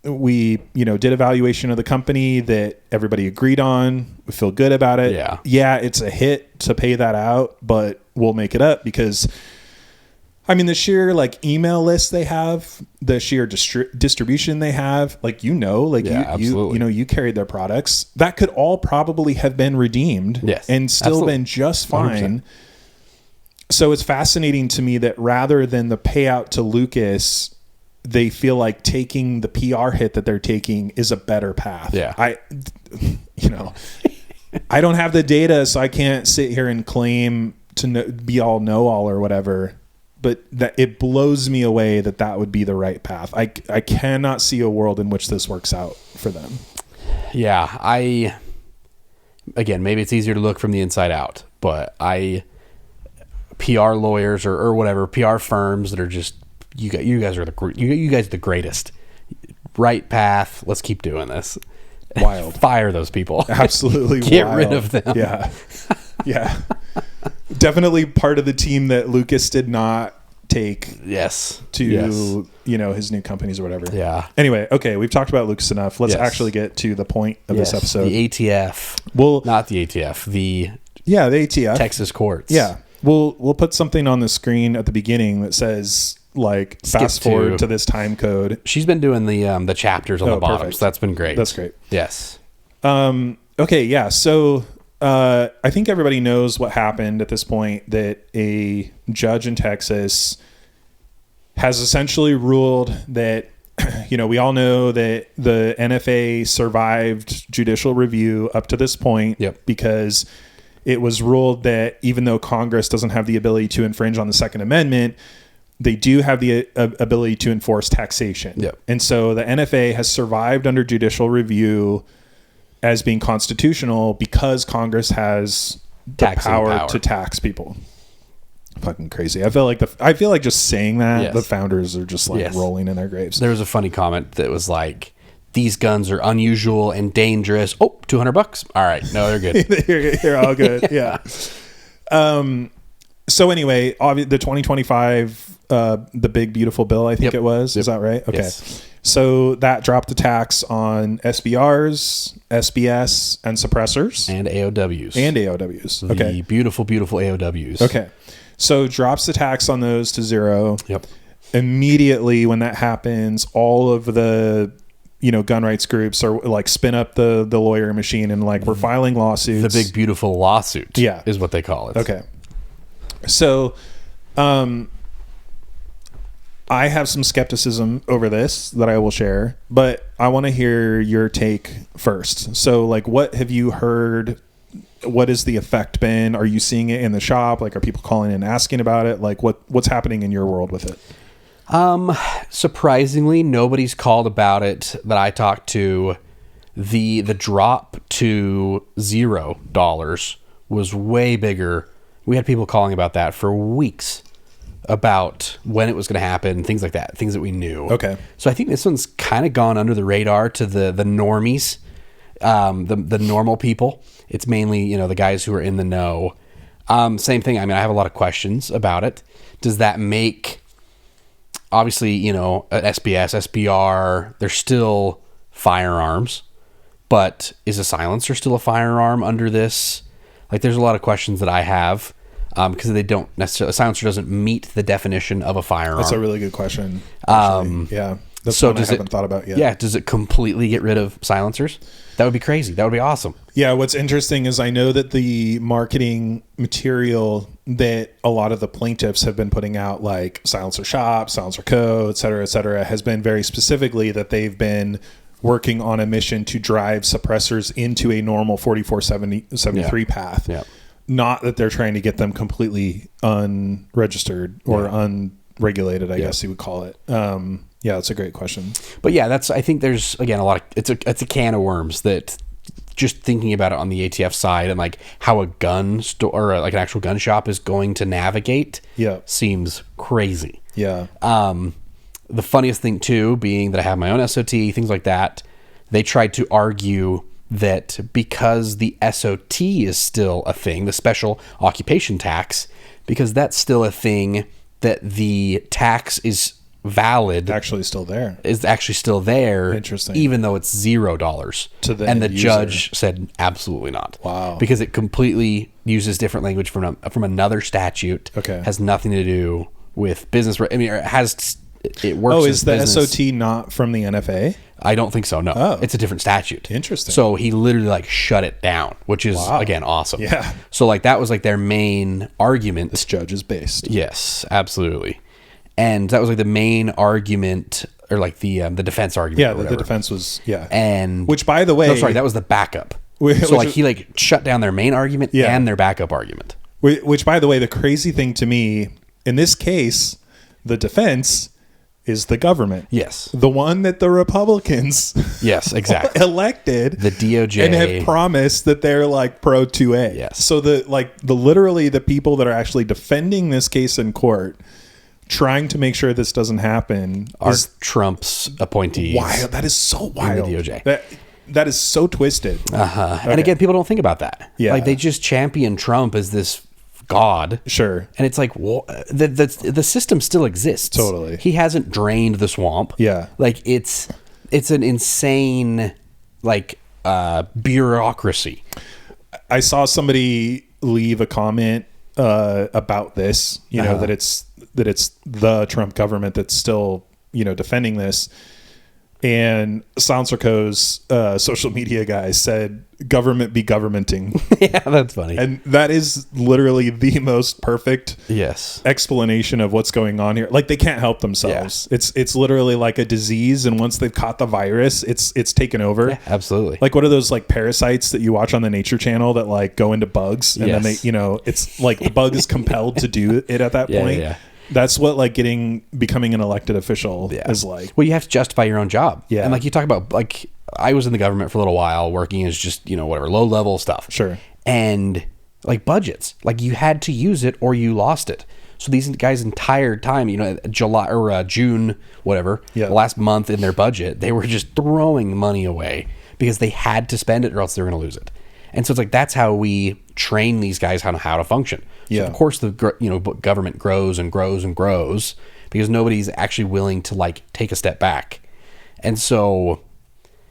We, you know, did a valuation of the company that everybody agreed on. We feel good about it. Yeah. Yeah, it's a hit to pay that out, but we'll make it up because I mean, the sheer like email list they have, the sheer distribution they have, like, you know, like you carried their products, that could all probably have been redeemed and still been just fine. 100%. So it's fascinating to me that rather than the payout to Lucas, they feel like taking the PR hit that they're taking is a better path. Yeah. I don't have the data, so I can't sit here and claim to know all or whatever. But that it blows me away that would be the right path. I cannot see a world in which this works out for them. Yeah, again, maybe it's easier to look from the inside out, but PR lawyers or whatever, PR firms that are just, you guys are you guys are the greatest. Right path. Let's keep doing this. Wild. Fire those people. Absolutely. Get wild. rid of them. Yeah. Yeah. Definitely part of the team that Lucas did not take to you know, his new companies or whatever. Yeah. Anyway, okay, we've talked about Lucas enough. Let's actually get to the point of this episode. The ATF. Well, not the ATF. The ATF. Texas courts. Yeah. We'll put something on the screen at the beginning that says like fast forward to this time code. She's been doing the chapters on the bottom, perfect. so that's been great. That's great. Yes. Okay, yeah. So I think everybody knows what happened at this point, that a judge in Texas has essentially ruled that, you know, we all know that the NFA survived judicial review up to this point because it was ruled that even though Congress doesn't have the ability to infringe on the Second Amendment, they do have the ability to enforce taxation. Yep. And so the NFA has survived under judicial review as being constitutional because Congress has the power to tax people. Fucking crazy. I feel like just saying that the founders are just like rolling in their graves. There was a funny comment that was like, these guns are unusual and dangerous. Oh, $200. All right. No, they're good. They're all good. Yeah. So anyway, the 2025, the big beautiful bill, I think it was. Is that right? Okay. Yes. So that dropped the tax on SBRs, SBS, and suppressors. And AOWs. Okay. The beautiful, beautiful AOWs. Okay. So drops the tax on those to zero. Yep. Immediately when that happens, all of the gun rights groups are like spin up the lawyer machine and like we're filing lawsuits. The big beautiful lawsuit. Yeah. Is what they call it. Okay. So I have some skepticism over this that I will share, but I want to hear your take first. So like, what have you heard? What has the effect been? Are you seeing it in the shop? Like, are people calling in asking about it? Like what's happening in your world with it? Surprisingly, nobody's called about it that I talked to. The drop to $0 was way bigger. We had people calling about that for weeks, about when it was going to happen, things like that, things that we knew. Okay. So I think this one's kind of gone under the radar to the normies, the normal people. It's mainly, the guys who are in the know. Same thing. I mean, I have a lot of questions about it. Does that make... Obviously, an SBS, SBR, they're still firearms, but is a silencer still a firearm under this? Like, there's a lot of questions that I have because they don't necessarily, a silencer doesn't meet the definition of a firearm. That's a really good question. Yeah. That's one I haven't thought about yet. Yeah. Does it completely get rid of silencers? That would be crazy. That would be awesome. Yeah. What's interesting is I know that the marketing material that a lot of the plaintiffs have been putting out, like Silencer Shop, Silencer Co., et cetera, has been very specifically that they've been working on a mission to drive suppressors into a normal 4473 path. Yeah. Not that they're trying to get them completely unregistered or unregulated, I guess you would call it. Yeah, that's a great question. But yeah, I think there's, again, a lot of, it's a can of worms that just thinking about it on the ATF side and like how a gun store or like an actual gun shop is going to navigate seems crazy. Yeah. The funniest thing too, being that I have my own SOT, things like that, they tried to argue that because the SOT is still a thing, the special occupation tax, because that's still a thing, that the tax is valid, actually still there, is actually still there. Interesting. Even though it's $0 to the and the user. judge said absolutely not. Wow. Because it completely uses different language from another statute. Okay. Has nothing to do with business. I mean, it works. Oh, is the business. SOT not from the NFA? I don't think so. No. Oh. It's a different statute. Interesting. So he literally like shut it down, which is again awesome. Yeah. So like that was like their main argument. This judge is based. Yes, absolutely. And that was like the main argument, or like the defense argument. Yeah, the defense was and which, by the way, no, sorry, that was the backup. So like he like shut down their main argument and their backup argument. Which, by the way, the crazy thing to me in this case, the defense is the government. Yes, the one that the Republicans exactly elected, the DOJ, and have promised that they're like pro 2A. Yes, so literally the people that are actually defending this case in court, trying to make sure this doesn't happen, are Trump's appointees. Wild. That is so wild. In the DOJ. That is so twisted. Okay. And again, people don't think about that. Yeah. Like they just champion Trump as this god. Sure. And it's like, well, the system still exists. Totally. He hasn't drained the swamp. Yeah. Like it's an insane like bureaucracy. I saw somebody leave a comment about this, know, that it's the Trump government that's still, defending this. And Silencer Co.'s social media guy said, government be governmenting. Yeah, that's funny. And that is literally the most perfect explanation of what's going on here. Like, they can't help themselves. Yeah. It's literally like a disease, and once they've caught the virus, it's taken over. Yeah, absolutely. Like, what are those like parasites that you watch on the Nature Channel that like go into bugs, and then they, it's like the bug is compelled to do it at that point. Yeah. That's what like becoming an elected official is like. Well, you have to justify your own job. Yeah. And like you talk about, like I was in the government for a little while working as just, whatever, low level stuff. Sure. And like budgets, like you had to use it or you lost it. So these guys' entire time, July or June, whatever, last month in their budget, they were just throwing money away because they had to spend it or else they were going to lose it. And so it's like, that's how we train these guys on how to function. So of course the government grows and grows and grows because nobody's actually willing to like take a step back. And so,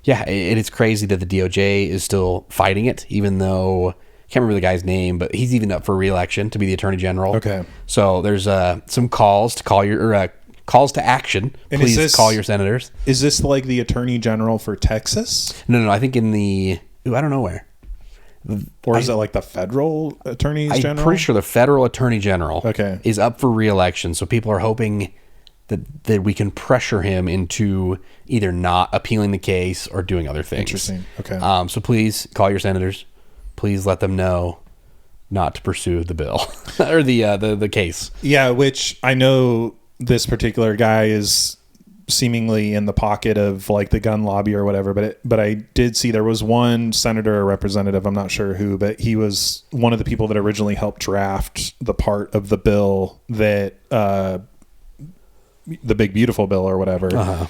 it's crazy that the DOJ is still fighting it, even though I can't remember the guy's name, but he's even up for re-election to be the attorney general. Okay. So there's some calls to action. And please call your senators. Is this like the attorney general for Texas? No. I think I don't know where. Or is it like the federal attorney general? I'm pretty sure the federal attorney general is up for re-election. So people are hoping that we can pressure him into either not appealing the case or doing other things. Interesting. Okay. So please call your senators. Please let them know not to pursue the bill or the case. Yeah, which I know this particular guy is seemingly in the pocket of like the gun lobby or whatever, but I did see there was one senator or representative, I'm not sure who, but he was one of the people that originally helped draft the part of the bill that the big beautiful bill or whatever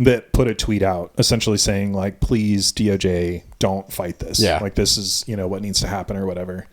that put a tweet out essentially saying like, please DOJ, don't fight this. Like this is what needs to happen or whatever.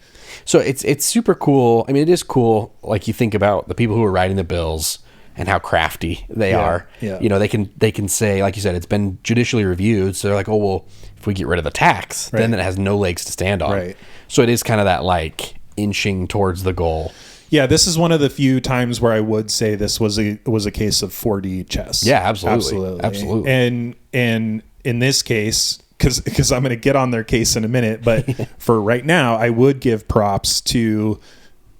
So it's super cool. I mean, it is cool. Like you think about the people who are writing the bills and how crafty they are. They can say, like you said, it's been judicially reviewed. So they're like, oh, well, if we get rid of the tax, then it has no legs to stand on. Right. So it is kind of that like inching towards the goal. Yeah, this is one of the few times where I would say this was a case of 4D chess. Yeah, absolutely. And in this case, because I'm going to get on their case in a minute, but for right now, I would give props to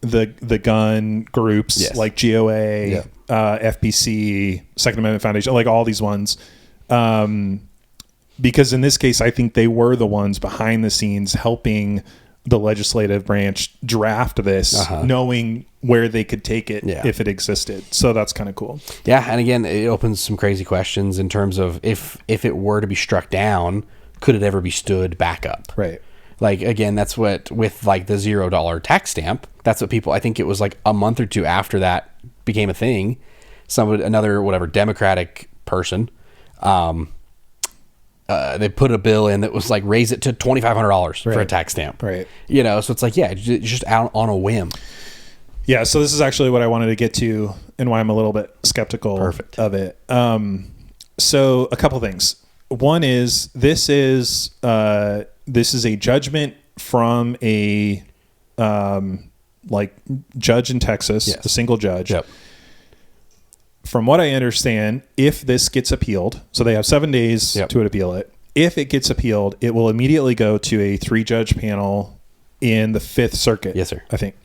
the gun groups like GOA, FPC, Second Amendment Foundation, like all these ones. Because in this case, I think they were the ones behind the scenes helping the legislative branch draft this, knowing where they could take it if it existed. So that's kind of cool. Yeah, and again, it opens some crazy questions in terms of if it were to be struck down, could it ever be stood back up? Right. Like, again, that's what, with like the $0 tax stamp, that's what people, I think it was like a month or two after that became a thing, another Democratic person, they put a bill in that was like raise it to $2,500 for a tax stamp. Right. So it's like, just out on a whim. Yeah. So this is actually what I wanted to get to and why I'm a little bit skeptical of it. So a couple things. One is this is a judgment from a judge in Texas, a single judge. Yep. From what I understand, if this gets appealed, so they have 7 days to appeal it. If it gets appealed, it will immediately go to a 3-judge panel in the Fifth Circuit. Yes, sir. I think.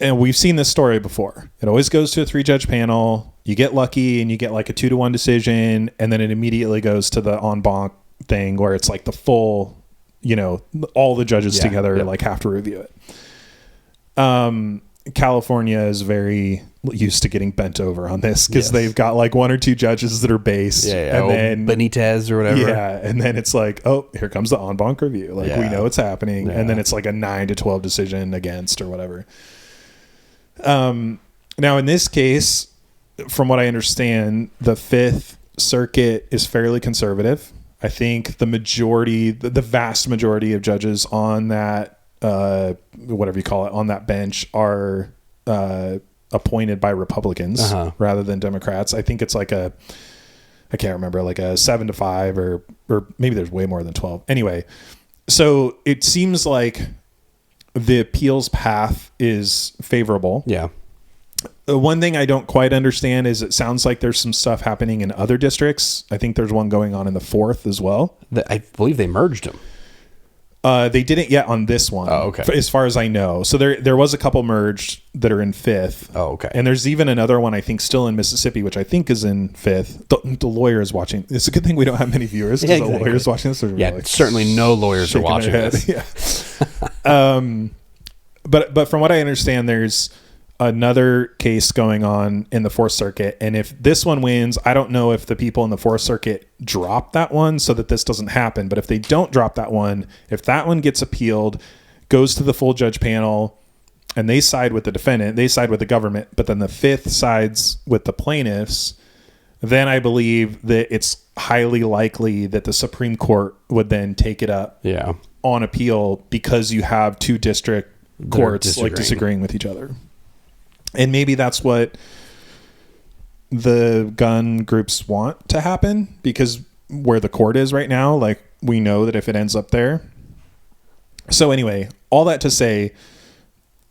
And we've seen this story before. It always goes to a 3-judge panel. You get lucky and you get like a 2-1 decision, and then it immediately goes to the en banc thing where it's like the full, all the judges together like have to review it. California is very used to getting bent over on this because they've got like 1 or 2 judges that are based, and then Benitez or whatever. Yeah, and then it's like, oh, here comes the en banc review. Like we know it's happening, and then it's like a 9-12 decision against or whatever. Now in this case, from what I understand, the Fifth Circuit is fairly conservative. I think the vast majority of judges on that, whatever you call it, on that bench are appointed by Republicans rather than Democrats. I think it's like I can't remember, like a 7-5 or maybe there's way more than 12. Anyway, so it seems like the appeals path is favorable. Yeah. One thing I don't quite understand is it sounds like there's some stuff happening in other districts. I think there's one going on in the 4th as well. I believe they merged them. They didn't yet on this one. Oh, okay. As far as I know. So there was a couple merged that are in 5th. Oh, okay. And there's even another one, I think, still in Mississippi, which I think is in 5th. The lawyer is watching. It's a good thing we don't have many viewers because the lawyer is watching this. Like certainly no lawyers are watching this. Yeah. But from what I understand, there's another case going on in the Fourth Circuit. And if this one wins, I don't know if the people in the Fourth Circuit drop that one so that this doesn't happen. But if they don't drop that one, if that one gets appealed, goes to the full judge panel, and they side with the defendant, they side with the government, but then the Fifth sides with the plaintiffs, then I believe that it's highly likely that the Supreme Court would then take it up on appeal, because you have two district courts like disagreeing with each other. And maybe that's what the gun groups want to happen, because where the court is right now, like, we know that if it ends up there. So anyway, all that to say,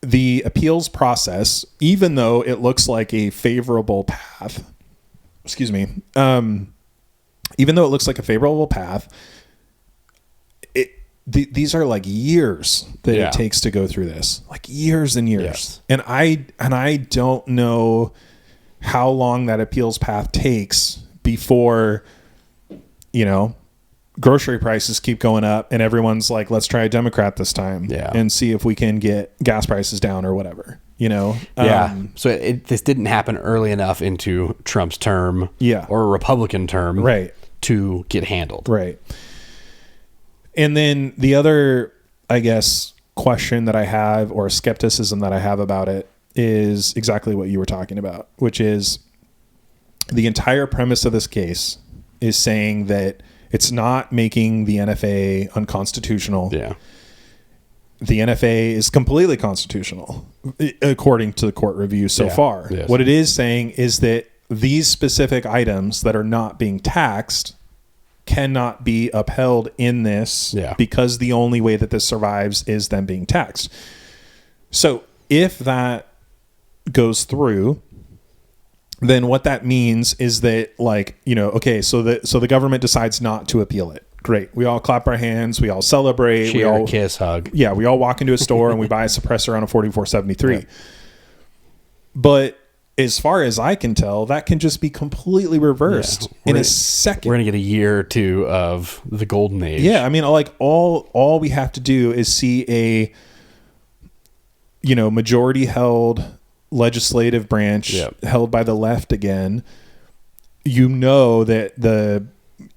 the appeals process, even though it looks like a favorable path, even though it looks like a favorable path, these are like years that it takes to go through this, like years and years. Yes. And I don't know how long that appeals path takes before, grocery prices keep going up and everyone's like, let's try a Democrat this time and see if we can get gas prices down or whatever, So this didn't happen early enough into Trump's term or a Republican term to get handled. Right. And then the other, I guess, question that I have, or skepticism that I have about it, is exactly what you were talking about, which is the entire premise of this case is saying that it's not making the NFA unconstitutional. Yeah. The NFA is completely constitutional, according to the court review so far. Yes. What it is saying is that these specific items that are not being taxed cannot be upheld in this because the only way that this survives is them being taxed. So if that goes through, then what that means is that, like, so the government decides not to appeal it. Great. We all clap our hands. We all celebrate. We all kiss, hug. Yeah. We all walk into a store and we buy a suppressor on a 4473. Yeah. But as far as I can tell, that can just be completely reversed in a second. We're going to get a year or two of the golden age. Yeah. I mean, like, all we have to do is see a, majority held legislative branch held by the left again. That the,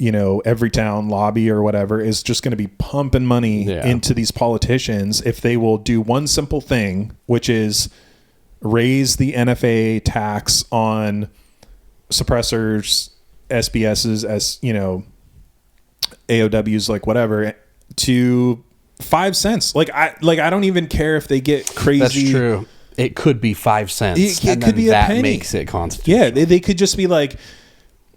Everytown lobby or whatever is just going to be pumping money into these politicians if they will do one simple thing, which is raise the NFA tax on suppressors, SBSs, as AOWs, like whatever, to 5 cents. Like I don't even care if they get crazy. That's true. It could be 5 cents. It could be a penny. That makes it constitutional. Yeah, they could just be like,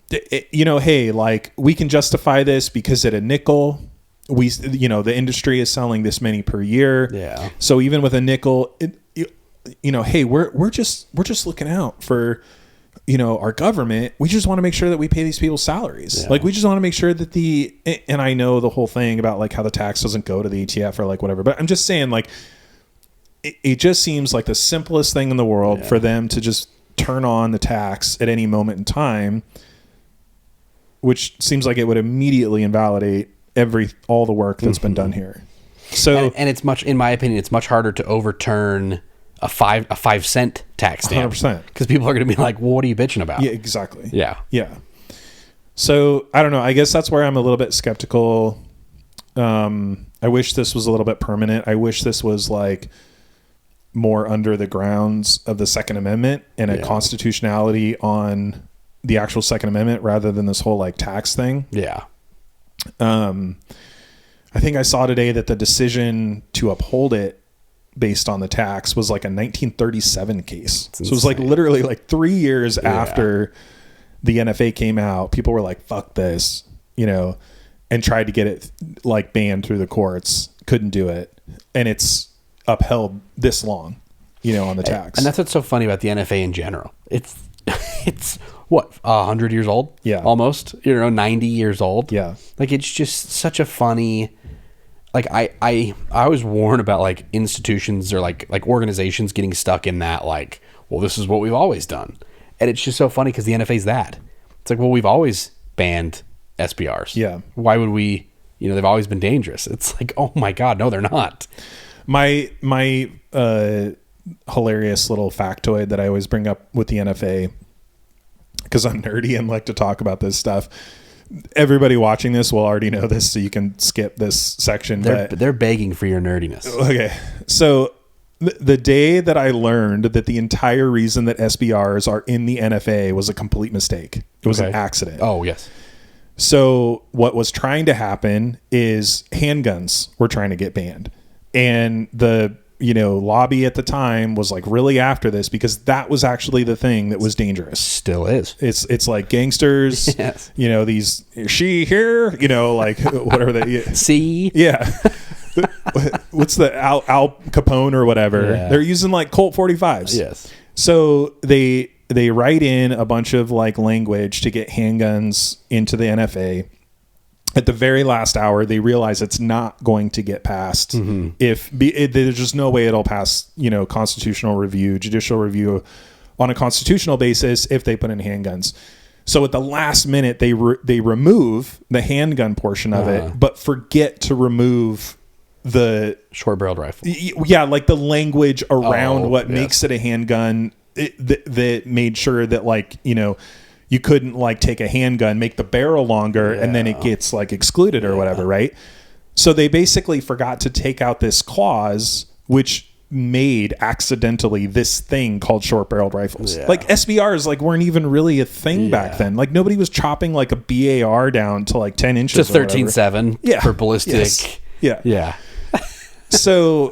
hey, like, we can justify this because at a nickel, the industry is selling this many per year. Yeah. So even with a nickel, hey, we're just looking out for, our government. We just want to make sure that we pay these people's salaries. Yeah. Like, we just want to make sure that and I know the whole thing about, like, how the tax doesn't go to the ETF or like whatever, but I'm just saying, like, it just seems like the simplest thing in the world for them to just turn on the tax at any moment in time, which seems like it would immediately invalidate all the work that's been done here. So, and it's much, in my opinion, it's much harder to overturn a 5 cent tax stamp 100%, because people are going to be like, well, what are you bitching about? Yeah, exactly. Yeah. So I don't know. I guess that's where I'm a little bit skeptical. I wish this was a little bit permanent. I wish this was like more under the grounds of the Second Amendment and a constitutionality on the actual Second Amendment rather than this whole like tax thing. Yeah. I think I saw today that the decision to uphold it based on the tax was like a 1937 case. So it was like literally like 3 years after the NFA came out. People were like, fuck this, and tried to get it like banned through the courts. Couldn't do it. And it's upheld this long, on the tax. And that's what's so funny about the NFA in general. It's what, 100 years old? Yeah. Almost, 90 years old. Yeah. Like, it's just such a funny, like, I always warn about like institutions or like organizations getting stuck in that, like, well, this is what we've always done. And it's just so funny because the NFA's that. It's like, well, we've always banned SBRs. Yeah. Why would we, they've always been dangerous. It's like, oh my God, no, they're not. My hilarious little factoid that I always bring up with the NFA, because I'm nerdy and like to talk about this stuff. Everybody watching this will already know this, so you can skip this section. They're begging for your nerdiness. Okay. So the day that I learned that the entire reason that SBRs are in the NFA was a complete mistake. It was an accident. Oh, yes. So what was trying to happen is handguns were trying to get banned. And the lobby at the time was like really after this, because that was actually the thing that was dangerous. Still is. It's like gangsters, yes. These she here, like whatever they see. Yeah. What's the Al Capone or whatever? Yeah. They're using like Colt 45s. Yes. So they write in a bunch of like language to get handguns into the NFA. At the very last hour, they realize it's not going to get passed. Mm-hmm. There's just no way it'll pass, constitutional review, judicial review on a constitutional basis if they put in handguns. So at the last minute, they remove the handgun portion of it, but forget to remove the short-barreled rifle. Yeah, like the language around what makes it a handgun that made sure that like, you couldn't like take a handgun, make the barrel longer, and then it gets like excluded or whatever, right? So they basically forgot to take out this clause, which made accidentally this thing called short-barreled rifles. Like SBRs like weren't even really a thing back then. Like nobody was chopping like a BAR down to like 10 inches. Just 13.7 for ballistic. Yes. Yeah. Yeah. So,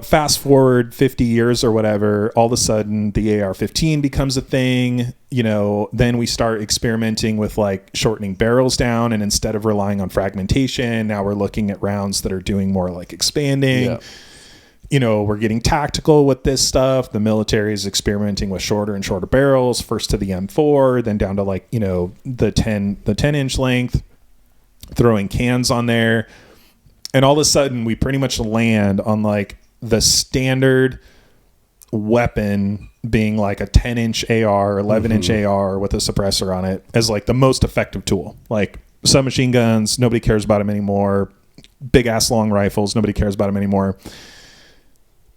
fast forward 50 years or whatever, all of a sudden the AR-15 becomes a thing. Then we start experimenting with like shortening barrels down, and instead of relying on fragmentation, now we're looking at rounds that are doing more like expanding. We're getting tactical with this stuff. The military is experimenting with shorter and shorter barrels, first to the M4, then down to like, the 10 inch length, throwing cans on there. And all of a sudden, we pretty much land on like the standard weapon being like a 10-inch AR, 11-inch AR with a suppressor on it as like the most effective tool. Like submachine guns, nobody cares about them anymore. Big ass long rifles, nobody cares about them anymore.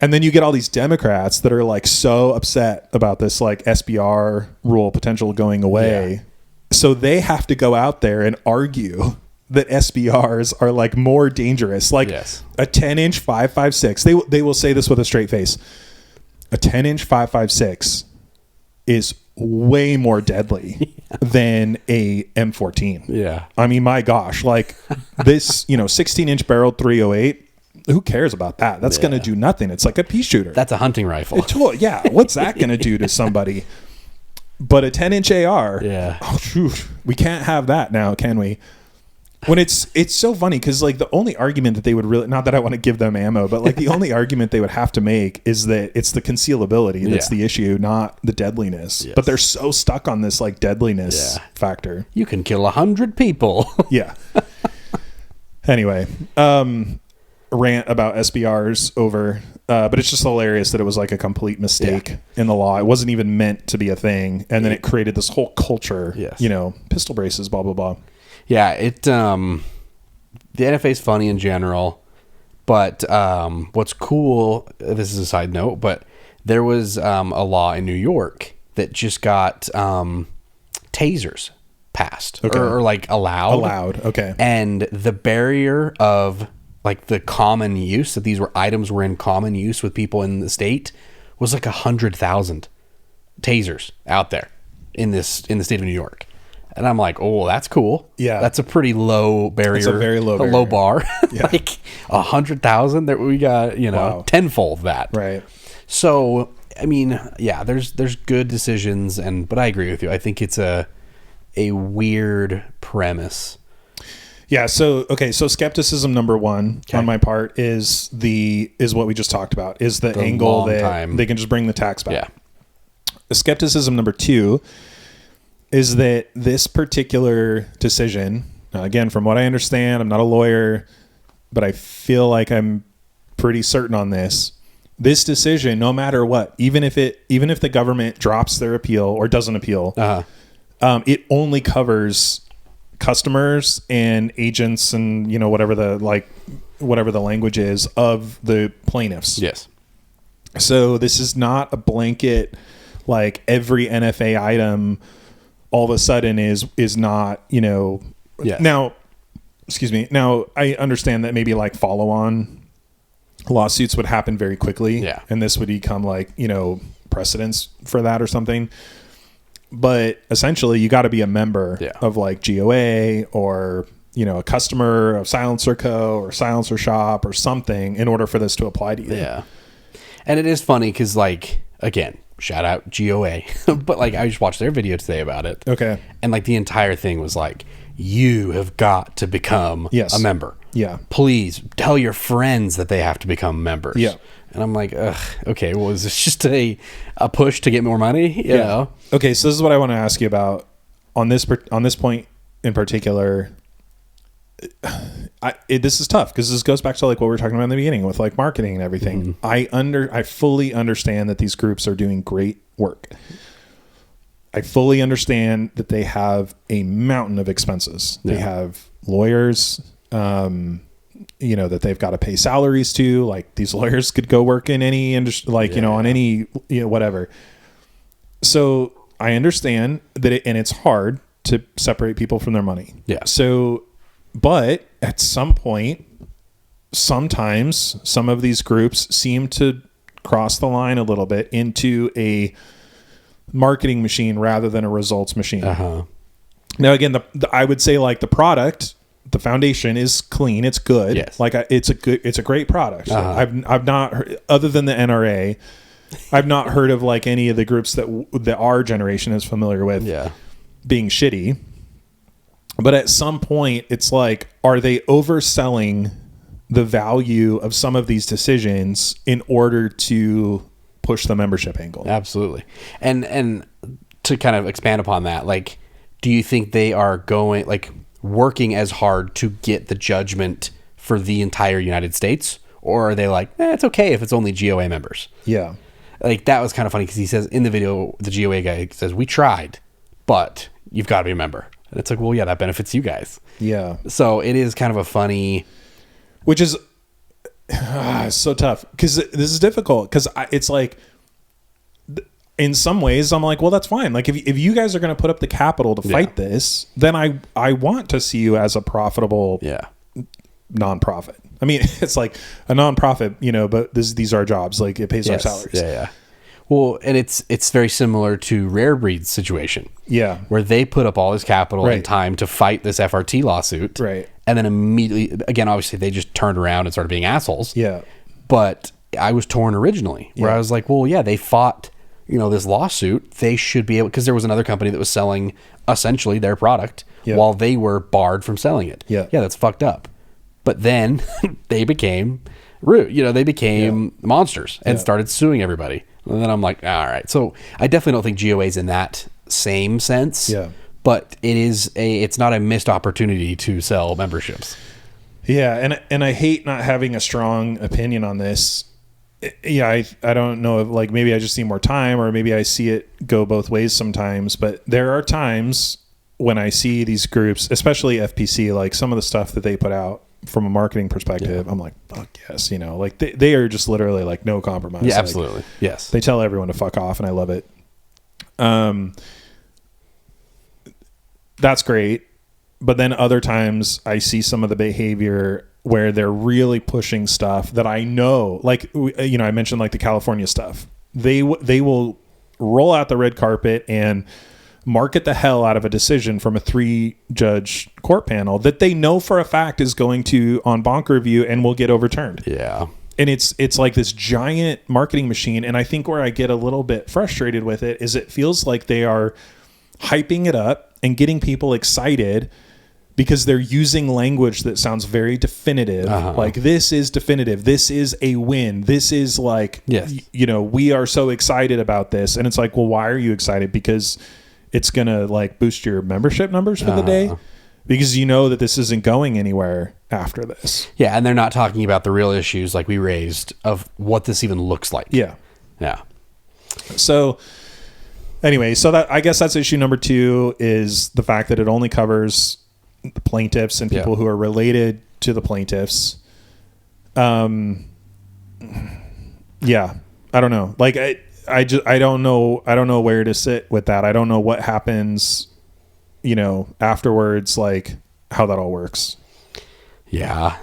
And then you get all these Democrats that are like so upset about this like SBR rule potential going away. Yeah. So they have to go out there and argue that SBRs are like more dangerous. Like a 10-inch 5.56. They will say this with a straight face. A 10-inch 5.56 is way more deadly than a M14. Yeah. I mean, my gosh, like this, 16-inch barreled 308. Who cares about that? That's going to do nothing. It's like a pea shooter. That's a hunting rifle. What's that going to do to somebody? But a 10-inch AR. Yeah. Oh, shoot. We can't have that now, can we? When it's so funny because like the only argument that they would really, not that I want to give them ammo, but like the only argument they would have to make is that it's the concealability that's the issue, not the deadliness. Yes. But they're so stuck on this like deadliness factor. You can kill 100 people. Yeah. Anyway, rant about SBRs over, but it's just hilarious that it was like a complete mistake in the law. It wasn't even meant to be a thing, and then it created this whole culture. Yes. Pistol braces, blah blah blah. Yeah, the NFA is funny in general, but what's cool, this is a side note, but there was a law in New York that just got tasers passed or like allowed. Okay. And the barrier of like the common use, that these items were in common use with people in the state, was like 100,000 tasers out there in the state of New York. And I'm like, oh, that's cool. Yeah. That's a pretty low barrier. It's a very low barrier. Low bar. Yeah. Like 100,000 that we got, tenfold that. Right. So, I mean, yeah, there's good decisions, but I agree with you. I think it's a weird premise. Yeah. So skepticism number one on my part is what we just talked about, is the angle that they can just bring the tax back. Yeah. Skepticism number two is that this particular decision, again, from what I understand, I'm not a lawyer, but I feel like I'm pretty certain on this decision, no matter what, even if the government drops their appeal or doesn't appeal, it only covers customers and agents and whatever the language is of the plaintiffs. Yes. So this is not a blanket, like every NFA item all of a sudden is not, Yes. Now, excuse me. Now I understand that maybe like follow-on lawsuits would happen very quickly. Yeah. And this would become like, precedence for that or something. But essentially you got to be a member of like GOA or, a customer of Silencer Co. or Silencer Shop or something in order for this to apply to you. Yeah. And it is funny because, like, again, shout out GOA. But, like, I just watched their video today about it. Okay. And, like, the entire thing was like, you have got to become a member. Yeah. Please tell your friends that they have to become members. Yeah. And I'm like, ugh, okay, well, is this just a push to get more money? You know? Okay, so this is what I want to ask you about on this point in particular. This is tough because this goes back to like what we were talking about in the beginning with like marketing and everything. I fully understand that these groups are doing great work. I fully understand that they have a mountain of expenses. They have lawyers, that they've got to pay salaries to. Like these lawyers could go work in any industry, like on any whatever. So I understand that, and it's hard to separate people from their money. Yeah. So. But at some point, sometimes some of these groups seem to cross the line a little bit into a marketing machine rather than a results machine. Now, again, I would say like the product, the foundation is clean. It's good. Yes. Like it's a great product. So I've not heard, other than the NRA, I've not heard of like any of the groups that our generation is familiar with being shitty. But at some point, it's like, are they overselling the value of some of these decisions in order to push the membership angle? Absolutely. And to kind of expand upon that, like, do you think they are working as hard to get the judgment for the entire United States? Or are they like, it's okay if it's only GOA members? Yeah. Like, that was kind of funny because he says in the video, the GOA guy says, we tried, but you've got to be a member. And it's like, well, yeah, that benefits you guys. Yeah. So it is kind of a funny... Which is so tough because this is difficult because it's like, in some ways, I'm like, well, that's fine. Like if you guys are going to put up the capital to fight this, then I want to see you as a profitable nonprofit. I mean, it's like a nonprofit, but these are jobs. Like it pays our salaries. Yeah. Well, and it's very similar to Rare Breed's situation. Yeah. Where they put up all this capital and time to fight this FRT lawsuit. Right. And then immediately, again, obviously, they just turned around and started being assholes. Yeah. But I was torn originally, where I was like, well, yeah, they fought, this lawsuit. They should be able, because there was another company that was selling essentially their product while they were barred from selling it. Yeah. Yeah, that's fucked up. But then they became rude. They became monsters and started suing everybody. And then I'm like, all right. So I definitely don't think GOA's in that same sense. Yeah. But it's not a missed opportunity to sell memberships. Yeah, and I hate not having a strong opinion on this. Yeah, I don't know if like maybe I just need more time or maybe I see it go both ways sometimes. But there are times when I see these groups, especially FPC, like some of the stuff that they put out from a marketing perspective, I'm like, fuck yes, like they are just literally like no compromise. Yeah, like, absolutely. Yes. They tell everyone to fuck off and I love it. That's great. But then other times I see some of the behavior where they're really pushing stuff that I know, like, I mentioned like the California stuff. They will roll out the red carpet and market the hell out of a decision from a 3-judge court panel that they know for a fact is going to on bonk review and will get overturned. Yeah. And it's like this giant marketing machine. And I think where I get a little bit frustrated with it is it feels like they are hyping it up and getting people excited because they're using language that sounds very definitive. Like, this is definitive. This is a win. This is like, we are so excited about this. And it's like, well, why are you excited? Because it's going to like boost your membership numbers for the day because that this isn't going anywhere after this. Yeah. And they're not talking about the real issues like we raised of what this even looks like. Yeah. Yeah. So anyway, that I guess that's issue number 2 is the fact that it only covers the plaintiffs and people who are related to the plaintiffs. Yeah. I don't know. Like I don't know where to sit with that. I don't know what happens, afterwards, like how that all works. Yeah.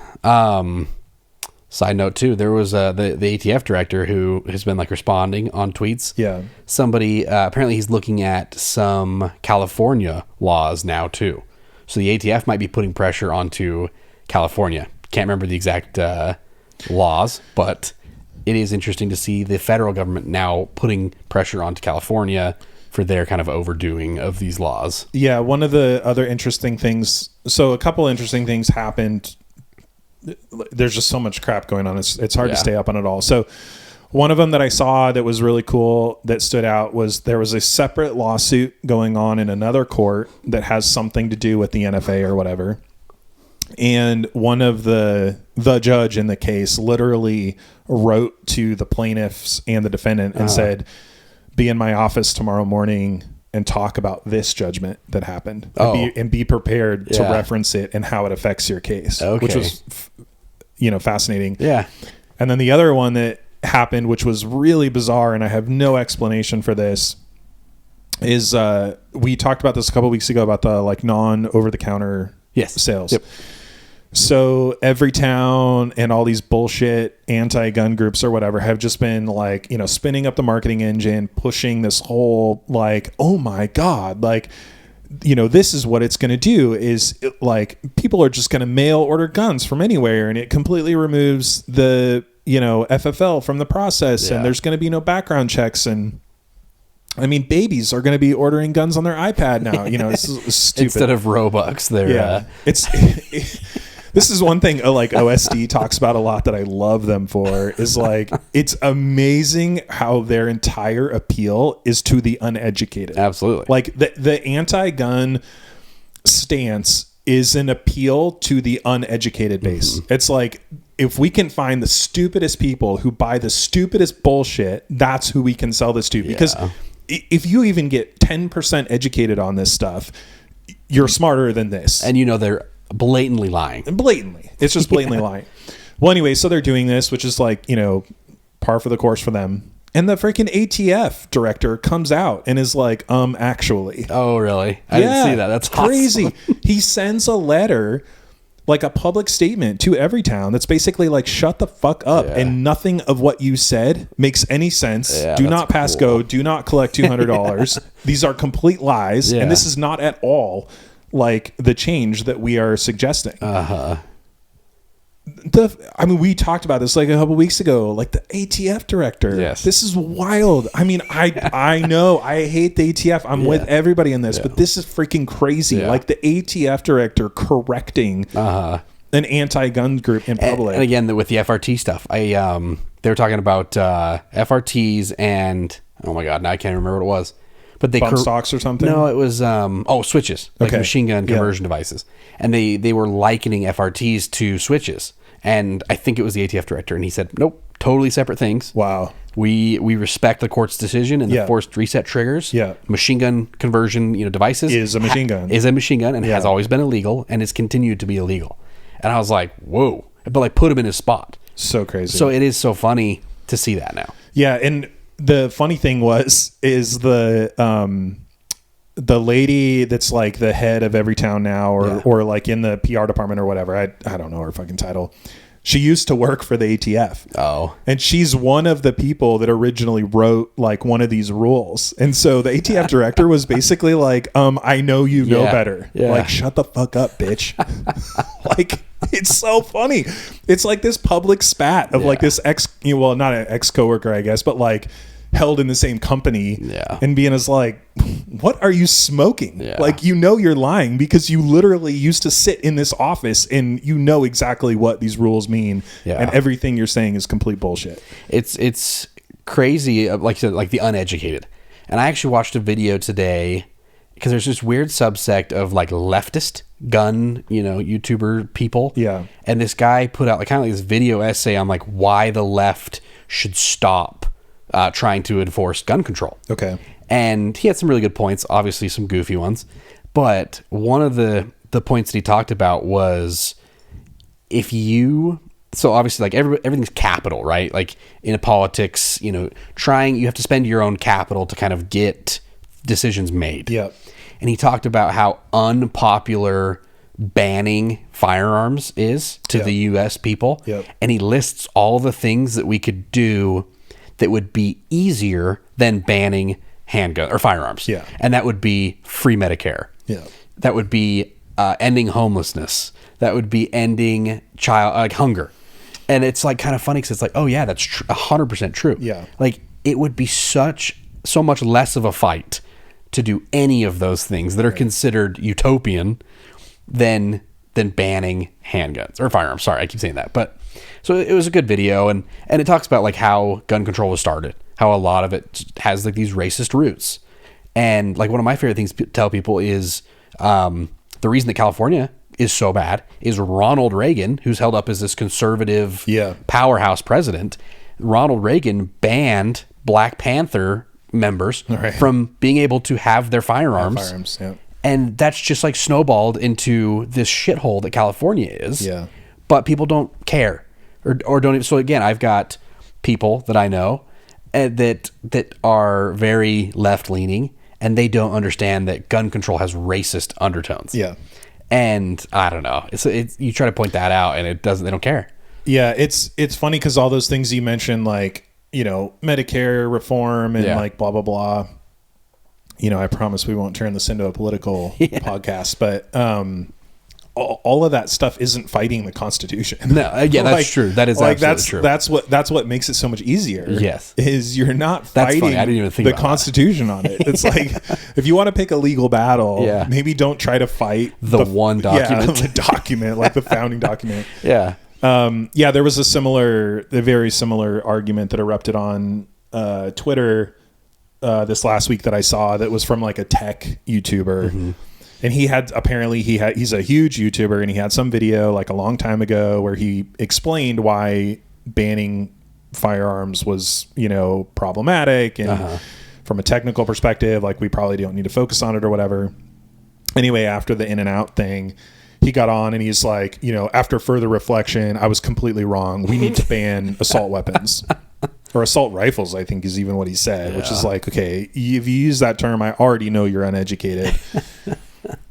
Side note too, there was the ATF director who has been like responding on tweets. Yeah. Somebody apparently he's looking at some California laws now too. So the ATF might be putting pressure onto California. Can't remember the exact laws, but it is interesting to see the federal government now putting pressure onto California for their kind of overdoing of these laws. Yeah, one of the other interesting things, so a couple interesting things happened. There's just so much crap going on. It's hard to stay up on it all. So one of them that I saw that was really cool that stood out was there was a separate lawsuit going on in another court that has something to do with the NFA or whatever. And one of the judge in the case literally wrote to the plaintiffs and the defendant and said, be in my office tomorrow morning and talk about this judgment that happened and be prepared to reference it and how it affects your case, which was, fascinating. Yeah. And then the other one that happened, which was really bizarre, and I have no explanation for this, is we talked about this a couple of weeks ago about the like non over the counter sales. Yep. So every town and all these bullshit anti-gun groups or whatever have just been like, spinning up the marketing engine, pushing this whole like, oh my God, like, this is what it's going to do is like people are just going to mail order guns from anywhere, and it completely removes the, FFL from the process, and there's going to be no background checks. And I mean, babies are going to be ordering guns on their iPad now, it's stupid. Instead of Robux, This is one thing like OSD talks about a lot that I love them for is like, it's amazing how their entire appeal is to the uneducated. Absolutely. Like the anti-gun stance is an appeal to the uneducated base. Mm-hmm. It's like, if we can find the stupidest people who buy the stupidest bullshit, that's who we can sell this to. Because if you even get 10% educated on this stuff, you're smarter than this. And they're blatantly lying. It's just blatantly lying. Well, anyway, so they're doing this, which is like, par for the course for them. And the freaking ATF director comes out and is like, actually. Oh, really? I didn't see that. That's crazy. Awesome. He sends a letter, like a public statement to every town that's basically like, shut the fuck up. Yeah. And nothing of what you said makes any sense. Yeah, do not pass go. Do not collect $200. These are complete lies. Yeah. And this is not at all like the change that we are suggesting. We talked about this like a couple weeks ago, like the ATF director. Yes. This is wild. I mean, I know I hate the ATF. I'm with everybody in this, but this is freaking crazy. Yeah. Like the ATF director correcting an anti-gun group in public. And again, with the FRT stuff, they were talking about FRTs and, oh my God, now I can't remember what it was. But they bump stocks or something? No, it was switches, like machine gun conversion devices, and they were likening FRTs to switches. And I think it was the ATF director, and he said, "Nope, totally separate things." Wow. We respect the court's decision and the forced reset triggers. Yeah. Machine gun conversion, devices is a machine gun. Is a machine gun and has always been illegal and has continued to be illegal. And I was like, whoa! But like, put him in his spot. So crazy. So it is so funny to see that now. Yeah, and the funny thing is the lady that's like the head of every town now or like in the PR department or whatever. I don't know her fucking title. She used to work for the ATF. Oh. And she's one of the people that originally wrote like one of these rules. And so the ATF director was basically like, I know you know better. Yeah. Like, shut the fuck up, bitch. Like, it's so funny. It's like this public spat of like this not an ex-coworker, I guess, but like held in the same company and being as like, what are you smoking? Yeah. Like, you're lying because you literally used to sit in this office and exactly what these rules mean. Yeah. And everything you're saying is complete bullshit. It's crazy. Like you said, like the uneducated. And I actually watched a video today because there's this weird subsect of like leftist gun, YouTuber people. Yeah. And this guy put out like kind of like this video essay on like why the left should stop trying to enforce gun control. Okay. And he had some really good points, obviously some goofy ones. But one of the points that he talked about was if you so obviously, like everything's capital, right? Like in politics, you have to spend your own capital to kind of get decisions made. Yep. And he talked about how unpopular banning firearms is to the U.S. people. Yep. And he lists all the things that we could do that would be easier than banning handgun or firearms. Yeah. And that would be free Medicare. Yeah. That would be ending homelessness. That would be ending hunger. And it's like kind of funny because it's like, oh yeah, that's 100% true. Yeah. Like it would be so much less of a fight to do any of those things that are considered utopian than banning handguns or firearms. Sorry, I keep saying that. But so it was a good video, and it talks about like how gun control was started, how a lot of it has like these racist roots. And like one of my favorite things to tell people is the reason that California is so bad is Ronald Reagan, who's held up as this conservative powerhouse president. Ronald Reagan banned Black Panther members from being able to have their firearms. And that's just like snowballed into this shithole that California is. Yeah. But people don't care or don't even. So again, I've got people that I know that are very left leaning, and they don't understand that gun control has racist undertones. Yeah. And I don't know. It's you try to point that out, and they don't care. Yeah, it's funny because all those things you mentioned, like, Medicare reform and like blah blah blah. I promise we won't turn this into a political podcast, but all of that stuff isn't fighting the Constitution. No, that's true. That is absolutely true. That's what makes it so much easier. Yes, is you're not fighting I didn't even think the about Constitution on it. It's like if you want to pick a legal battle, maybe don't try to fight the one document, the document, like the founding document. Yeah. There was a very similar argument that erupted on Twitter this last week that I saw that was from like a tech YouTuber. Mm-hmm. And he's a huge YouTuber, and he had some video like a long time ago where he explained why banning firearms was, problematic and from a technical perspective, like we probably don't need to focus on it or whatever. Anyway, after the in and out thing, he got on and he's like, after further reflection, I was completely wrong. We need to ban assault weapons or assault rifles, I think is even what he said, which is like, okay, if you use that term, I already know you're uneducated.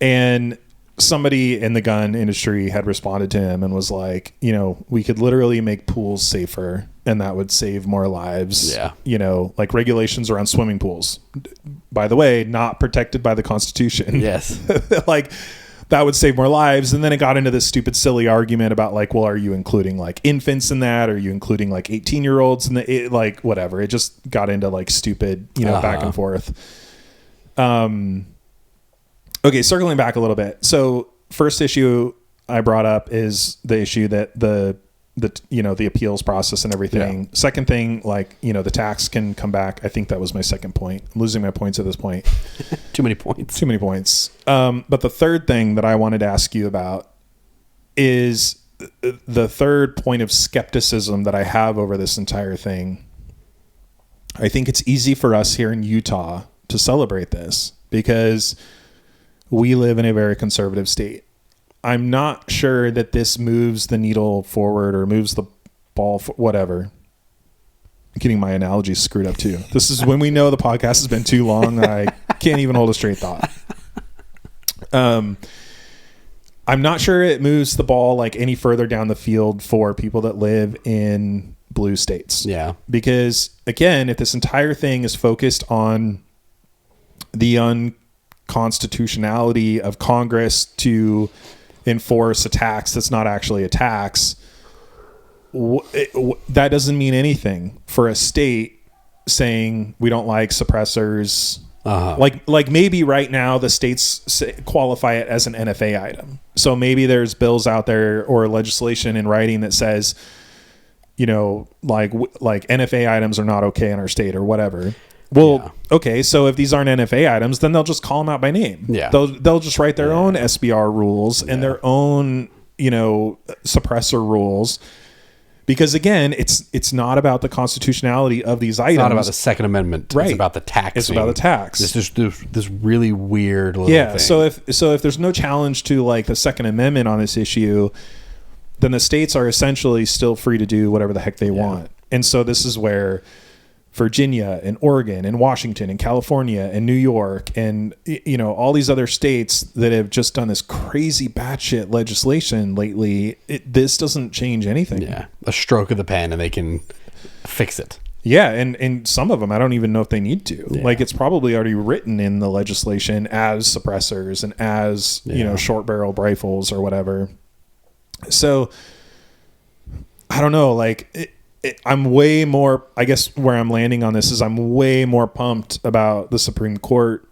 And somebody in the gun industry had responded to him and was like, we could literally make pools safer and that would save more lives. Yeah. Like regulations around swimming pools, by the way, not protected by the Constitution. Yes. Like that would save more lives. And then it got into this stupid, silly argument about like, well, are you including like infants in that? Are you including like 18-year-olds in the, like whatever. It just got into like stupid, back and forth. Okay, circling back a little bit. So first issue I brought up is the issue that the appeals process and everything. Yeah. Second thing, like, the tax can come back. I think that was my second point. I'm losing my points at this point. Too many points. But the third thing that I wanted to ask you about is the third point of skepticism that I have over this entire thing. I think it's easy for us here in Utah to celebrate this because we live in a very conservative state. I'm not sure that this moves the needle forward or moves the ball, whatever. I'm getting my analogies screwed up too. This is when we know the podcast has been too long. I can't even hold a straight thought. I'm not sure it moves the ball like any further down the field for people that live in blue states. Yeah. Because again, if this entire thing is focused on the unconstitutionality of Congress to enforce a tax that's not actually a tax, that doesn't mean anything for a state saying we don't like suppressors. Like maybe right now the states qualify it as an NFA item. So maybe there's bills out there or legislation in writing that says, like NFA items are not okay in our state or whatever. Well, okay, so if these aren't NFA items, then they'll just call them out by name. Yeah. They'll just write their own SBR rules and their own, suppressor rules. Because again, it's not about the constitutionality of these items. It's not about the Second Amendment. Right. It's about the tax. It's about the tax. It's just this really weird little thing. So if there's no challenge to like the Second Amendment on this issue, then the states are essentially still free to do whatever the heck they want. And so this is where Virginia and Oregon and Washington and California and New York and, you know, all these other states that have just done this crazy batshit legislation lately, this doesn't change anything. Yeah. A stroke of the pen and they can fix it. Yeah. And some of them, I don't even know if they need to. Yeah. Like, it's probably already written in the legislation as suppressors and as, you know, short barrel rifles or whatever. So I don't know, like, I'm way more, I guess where I'm landing on this is I'm way more pumped about the Supreme Court,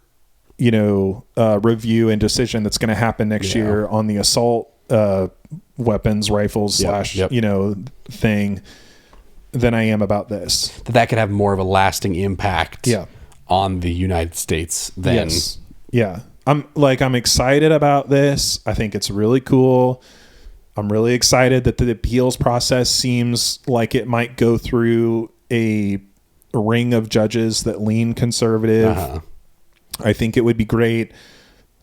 you know, review and decision that's going to happen next year on the assault weapons, rifles you know, thing than I am about this. That could have more of a lasting impact on the United States than... Yes. Yeah. I'm excited about this. I think it's really cool. I'm really excited that the appeals process seems like it might go through a ring of judges that lean conservative. I think it would be great.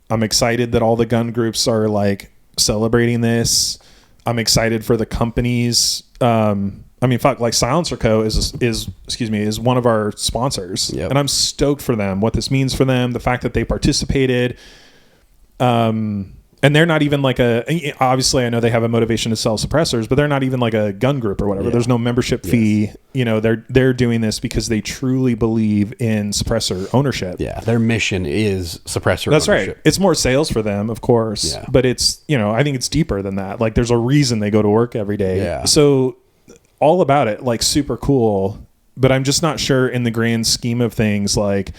I'm excited that all the gun groups are like celebrating this. I'm excited for the companies. I mean, fuck, like Silencer Co. is one of our sponsors, and I'm stoked for them. What this means for them, the fact that they participated. And they're not even like obviously I know they have a motivation to sell suppressors, but they're not even like a gun group or whatever. Yeah. There's no membership fee. You know, they're doing this because they truly believe in suppressor ownership. Yeah. Their mission is suppressor That's ownership. Right. It's more sales for them, of course, but it's, you know, I think it's deeper than that. Like, there's a reason they go to work every day. Yeah. So all about it, like, super cool, but I'm just not sure in the grand scheme of things. Like,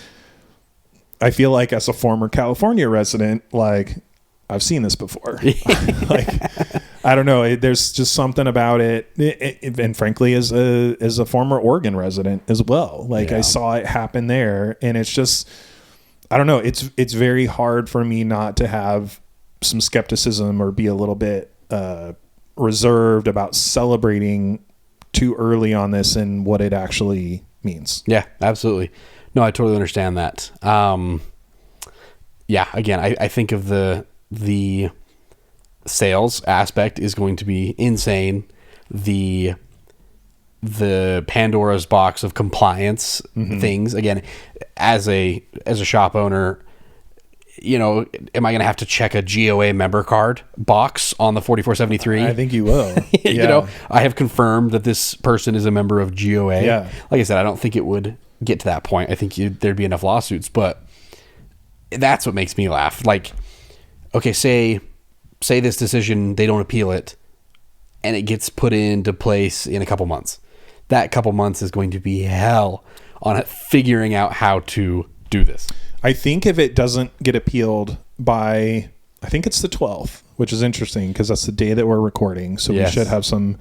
I feel like as a former California resident, like, I've seen this before. Like, I don't know. There's just something about it. And frankly, as a former Oregon resident as well, like I saw it happen there, and it's just, I don't know. It's very hard for me not to have some skepticism or be a little bit reserved about celebrating too early on this and what it actually means. Yeah, absolutely. No, I totally understand that. Yeah, again, I think of the sales aspect is going to be insane. The Pandora's box of compliance things, again, as a shop owner, you know, am I going to have to check a GOA member card box on the 4473? I think you will. You know, I have confirmed that this person is a member of GOA. Yeah. Like I said, I don't think it would get to that point. I think there'd be enough lawsuits, but that's what makes me laugh. Like, okay, say this decision, they don't appeal it, and it gets put into place in a couple months. That couple months is going to be hell on it, figuring out how to do this. I think if it doesn't get appealed by, I think it's the 12th, which is interesting because that's the day that we're recording. So we should have some.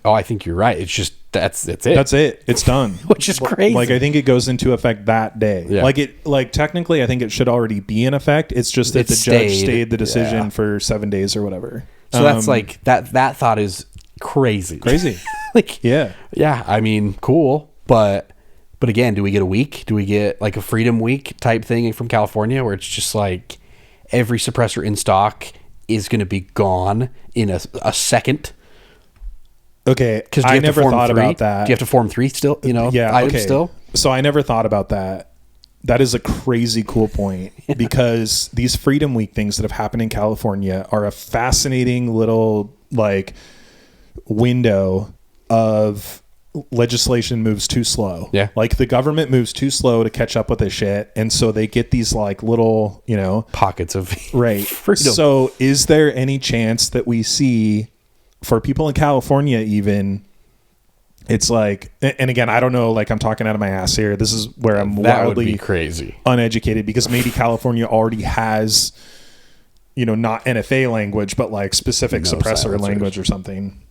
Oh, I think you're right. It's just, that's it. That's it. It's done. Which is crazy. Like, I think it goes into effect that day. Yeah. Like technically I think it should already be in effect. It's just that judge stayed the decision for 7 days or whatever. So that's like, that thought is crazy. Like, yeah. I mean, cool. But again, do we get a week? Do we get like a Freedom Week type thing from California where it's just like every suppressor in stock is going to be gone in a second? Okay, because I never thought about that. Do you have to form 3 still? You know, items still? So I never thought about that. That is a crazy cool point because these Freedom Week things that have happened in California are a fascinating little like window of legislation moves too slow. Yeah. Like the government moves too slow to catch up with this shit. And so they get these like little, you know, pockets of freedom. So is there any chance that we see for people in California, even it's like, and again, I don't know, like I'm talking out of my ass here. This is where I'm wildly crazy uneducated because maybe California already has, you know, not NFA language, but like specific suppressor language or something.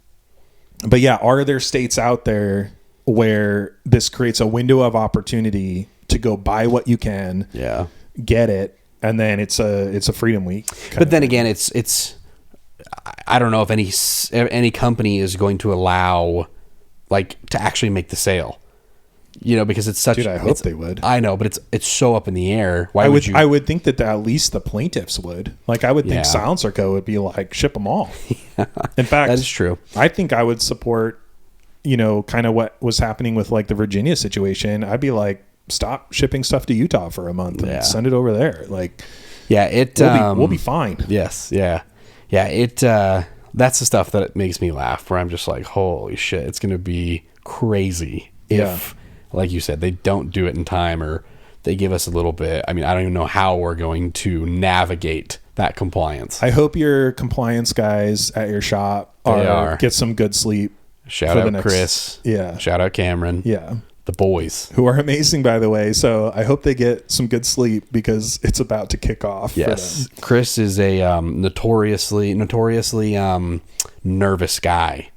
But yeah, are there states out there where this creates a window of opportunity to go buy what you can, get it, and then it's a Freedom Week? But then again, it's I don't know if any company is going to allow like to actually make the sale. because it's such. Dude, I hope they would. I know, but it's so up in the air. Why would you? I would think that at least the plaintiffs would. Like, I would think Silencer Co. would be like, ship them all. In fact, that is true. I think I would support, kind of what was happening with like the Virginia situation. I'd be like, stop shipping stuff to Utah for a month and send it over there. Like, we'll be fine. Yes. Yeah. Yeah. That's the stuff that makes me laugh, where I'm just like, holy shit, it's going to be crazy if, like you said, they don't do it in time, or they give us a little bit. I mean, I don't even know how we're going to navigate that compliance. I hope your compliance guys at your shop get some good sleep. Shout out Chris. Yeah. Shout out Cameron. Yeah. The boys, who are amazing, by the way. So I hope they get some good sleep, because it's about to kick off. Yes. Chris is a notoriously nervous guy.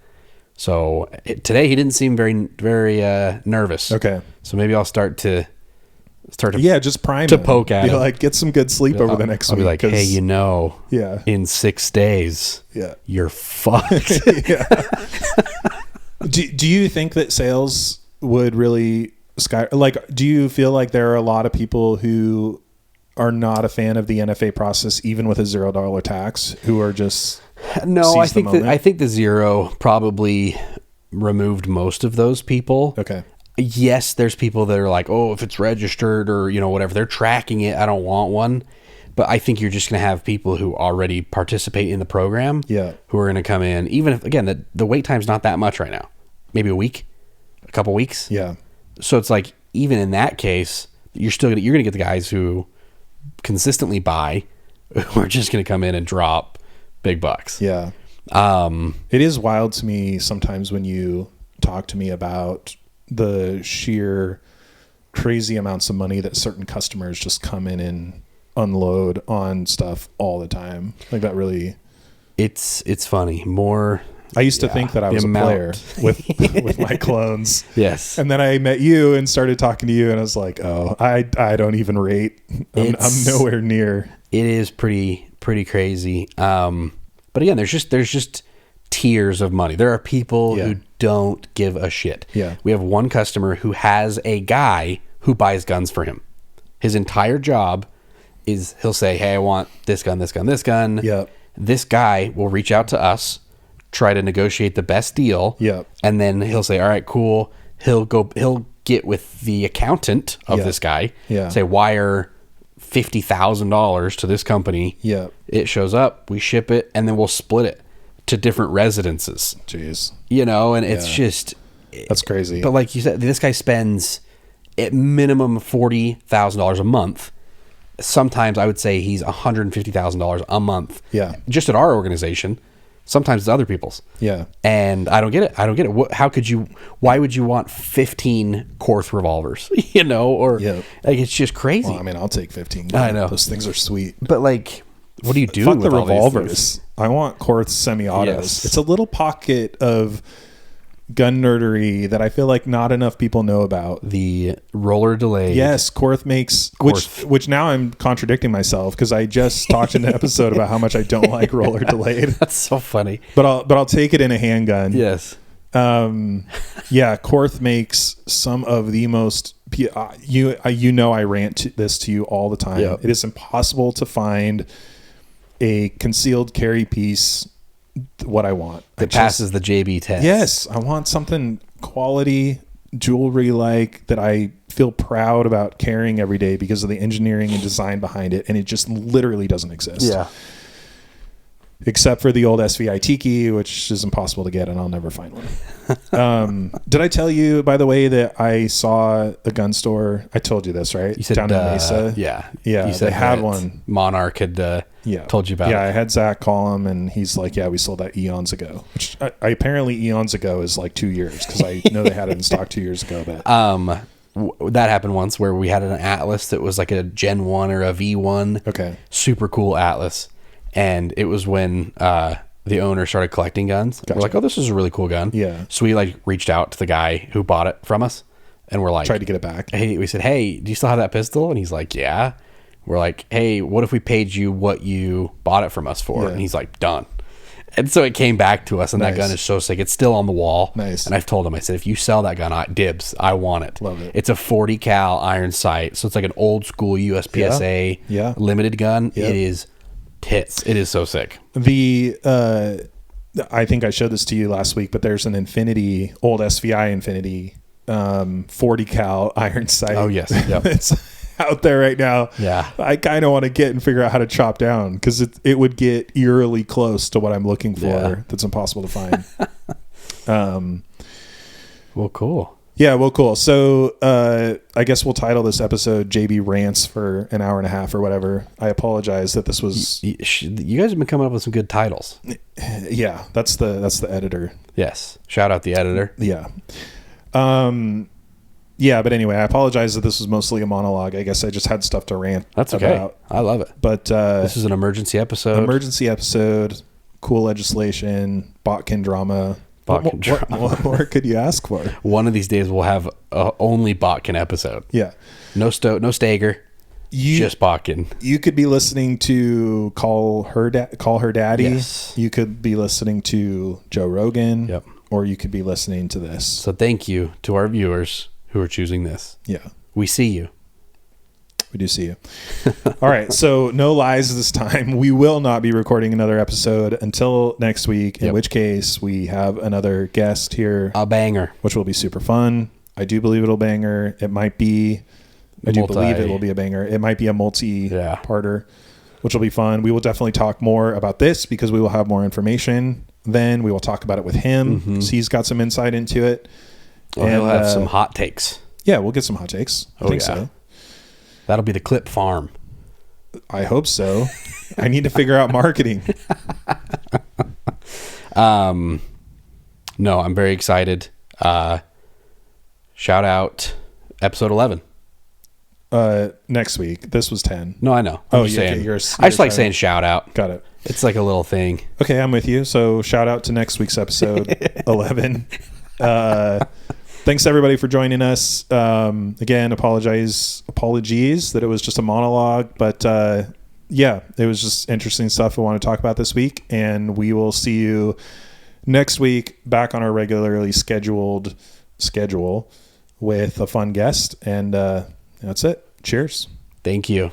So today he didn't seem very, very nervous. Okay. So maybe I'll start to just prime to him. poke at be him. like, get some good sleep over the next week. I'll be like, hey, in 6 days, you're fucked. Do you think that sales would really do you feel like there are a lot of people who are not a fan of the NFA process, even with a $0 tax, who are just I think the zero probably removed most of those people. Okay. Yes, there's people that are like, oh, if it's registered or whatever, they're tracking it, I don't want one. But I think you're just going to have people who already participate in the program, who are going to come in, even if, again, the wait time's not that much right now, maybe a week, a couple weeks. Yeah. So it's like, even in that case, you're going to get the guys who consistently buy, who are just going to come in and drop big bucks. Yeah. It is wild to me sometimes when you talk to me about the sheer crazy amounts of money that certain customers just come in and unload on stuff all the time. Like, that really, it's funny. I used to think that I was a player with my clones. Yes. And then I met you and started talking to you, and I was like, oh, I don't even rate. I'm nowhere near. It is pretty crazy. But again, there's just tiers of money. There are people who don't give a shit. Yeah. We have one customer who has a guy who buys guns for him. His entire job is, he'll say, hey, I want this gun, this gun, this gun. Yep. This guy will reach out to us, try to negotiate the best deal. Yep. And then he'll say, all right, cool. He'll get with the accountant of this guy. Yeah. Say, wire $50,000 to this company. Yeah. It shows up, we ship it, and then we'll split it to different residences. Jeez. And it's just, that's crazy. But like you said, this guy spends at minimum $40,000 a month. Sometimes I would say he's $150,000 a month. Yeah. Just at our organization. Sometimes it's other people's. Yeah. And I don't get it. Why would you want 15 Korth revolvers? Or like, it's just crazy. Well, I mean, I'll take 15. I know. Those things are sweet. But like, what do you do with with the all revolvers? I want Korth semi-autos. Yes. It's a little pocket of gun nerdery that I feel like not enough people know about. The roller delayed. Yes, Korth makes, which now I'm contradicting myself, because I just talked in an episode about how much I don't like roller delayed. That's so funny. But I'll take it in a handgun. Yes. Korth makes some of the most. I rant this to you all the time. Yep. It is impossible to find a concealed carry piece what I want. It passes the JB test. Yes, I want something quality jewelry like that I feel proud about carrying every day because of the engineering and design behind it, and it just literally doesn't exist. Yeah. Except for the old SVI Tiki, which is impossible to get, and I'll never find one. Did I tell you, by the way, that I saw a gun store? I told you this, right? You said, down in Mesa. Yeah. Yeah, you said they had one. Monarch had told you about it. Yeah, I had Zach call him, and he's like, yeah, we sold that eons ago. Which apparently eons ago is like 2 years, because I know they had it in stock 2 years ago. But that happened once where we had an Atlas that was like a Gen 1 or a V1. Okay. Super cool Atlas. And it was when the owner started collecting guns. Gotcha. We're like, oh, this is a really cool gun. Yeah. So we like reached out to the guy who bought it from us, and we're like, tried to get it back. Hey, we said, hey, do you still have that pistol? And he's like, yeah. We're like, hey, what if we paid you what you bought it from us for? Yeah. And he's like, done. And so it came back to us, and Nice. that gun is so sick. It's still on the wall. Nice. And I've told him, I said, if you sell that gun, dibs, I want it. Love it. It's a 40 cal iron sight, so it's like an old school USPSA Yeah. limited gun. Yeah. It is tits. It is so sick. I think I showed this to you last week, but there's an Infinity, old SVI Infinity, 40 cal iron sight. Oh, yes. Yep. It's out there right now. Yeah. I kind of want to get and figure out how to chop down, because it would get eerily close to what I'm looking for. Yeah. That's impossible to find. Well, cool. Yeah, well, cool. So I guess we'll title this episode JB Rants for an hour and a half or whatever. I apologize that this was... You guys have been coming up with some good titles. Yeah, that's the editor. Yes. Shout out the editor. Yeah. Yeah, but anyway, I apologize that this was mostly a monologue. I guess I just had stuff to rant That's okay. about. I love it. But This is an emergency episode. Cool legislation, Botkin drama. Botkin drama. What more could you ask for? One of these days we'll have only Botkin episode. Yeah. No Stager. Just Botkin. You could be listening to Call Her Daddy. Yes. You could be listening to Joe Rogan. Yep. Or you could be listening to this. So thank you to our viewers who are choosing this. Yeah. We see you. We do see you. All right. So no lies this time. We will not be recording another episode until next week, in which case we have another guest here. A banger. Which will be super fun. I do believe it'll banger. It might be... I do believe it will be a banger. It might be a multi-parter, which will be fun. We will definitely talk more about this because we will have more information. Then we will talk about it with him. Mm-hmm. So he's got some insight into it. Oh, and he'll have some hot takes. Yeah, we'll get some hot takes. I think so. That'll be the clip farm. I hope so. I need to figure out marketing. No, I'm very excited. Shout out episode 11. Next week. This was 10. No, I know. I'm just saying. You're I just like saying shout out. Got it. It's like a little thing. Okay, I'm with you. So shout out to next week's episode 11. Thanks everybody for joining us. Again, apologies that it was just a monologue, but yeah, it was just interesting stuff I want to talk about this week, and we will see you next week back on our regularly scheduled schedule with a fun guest, and that's it. Cheers. Thank you.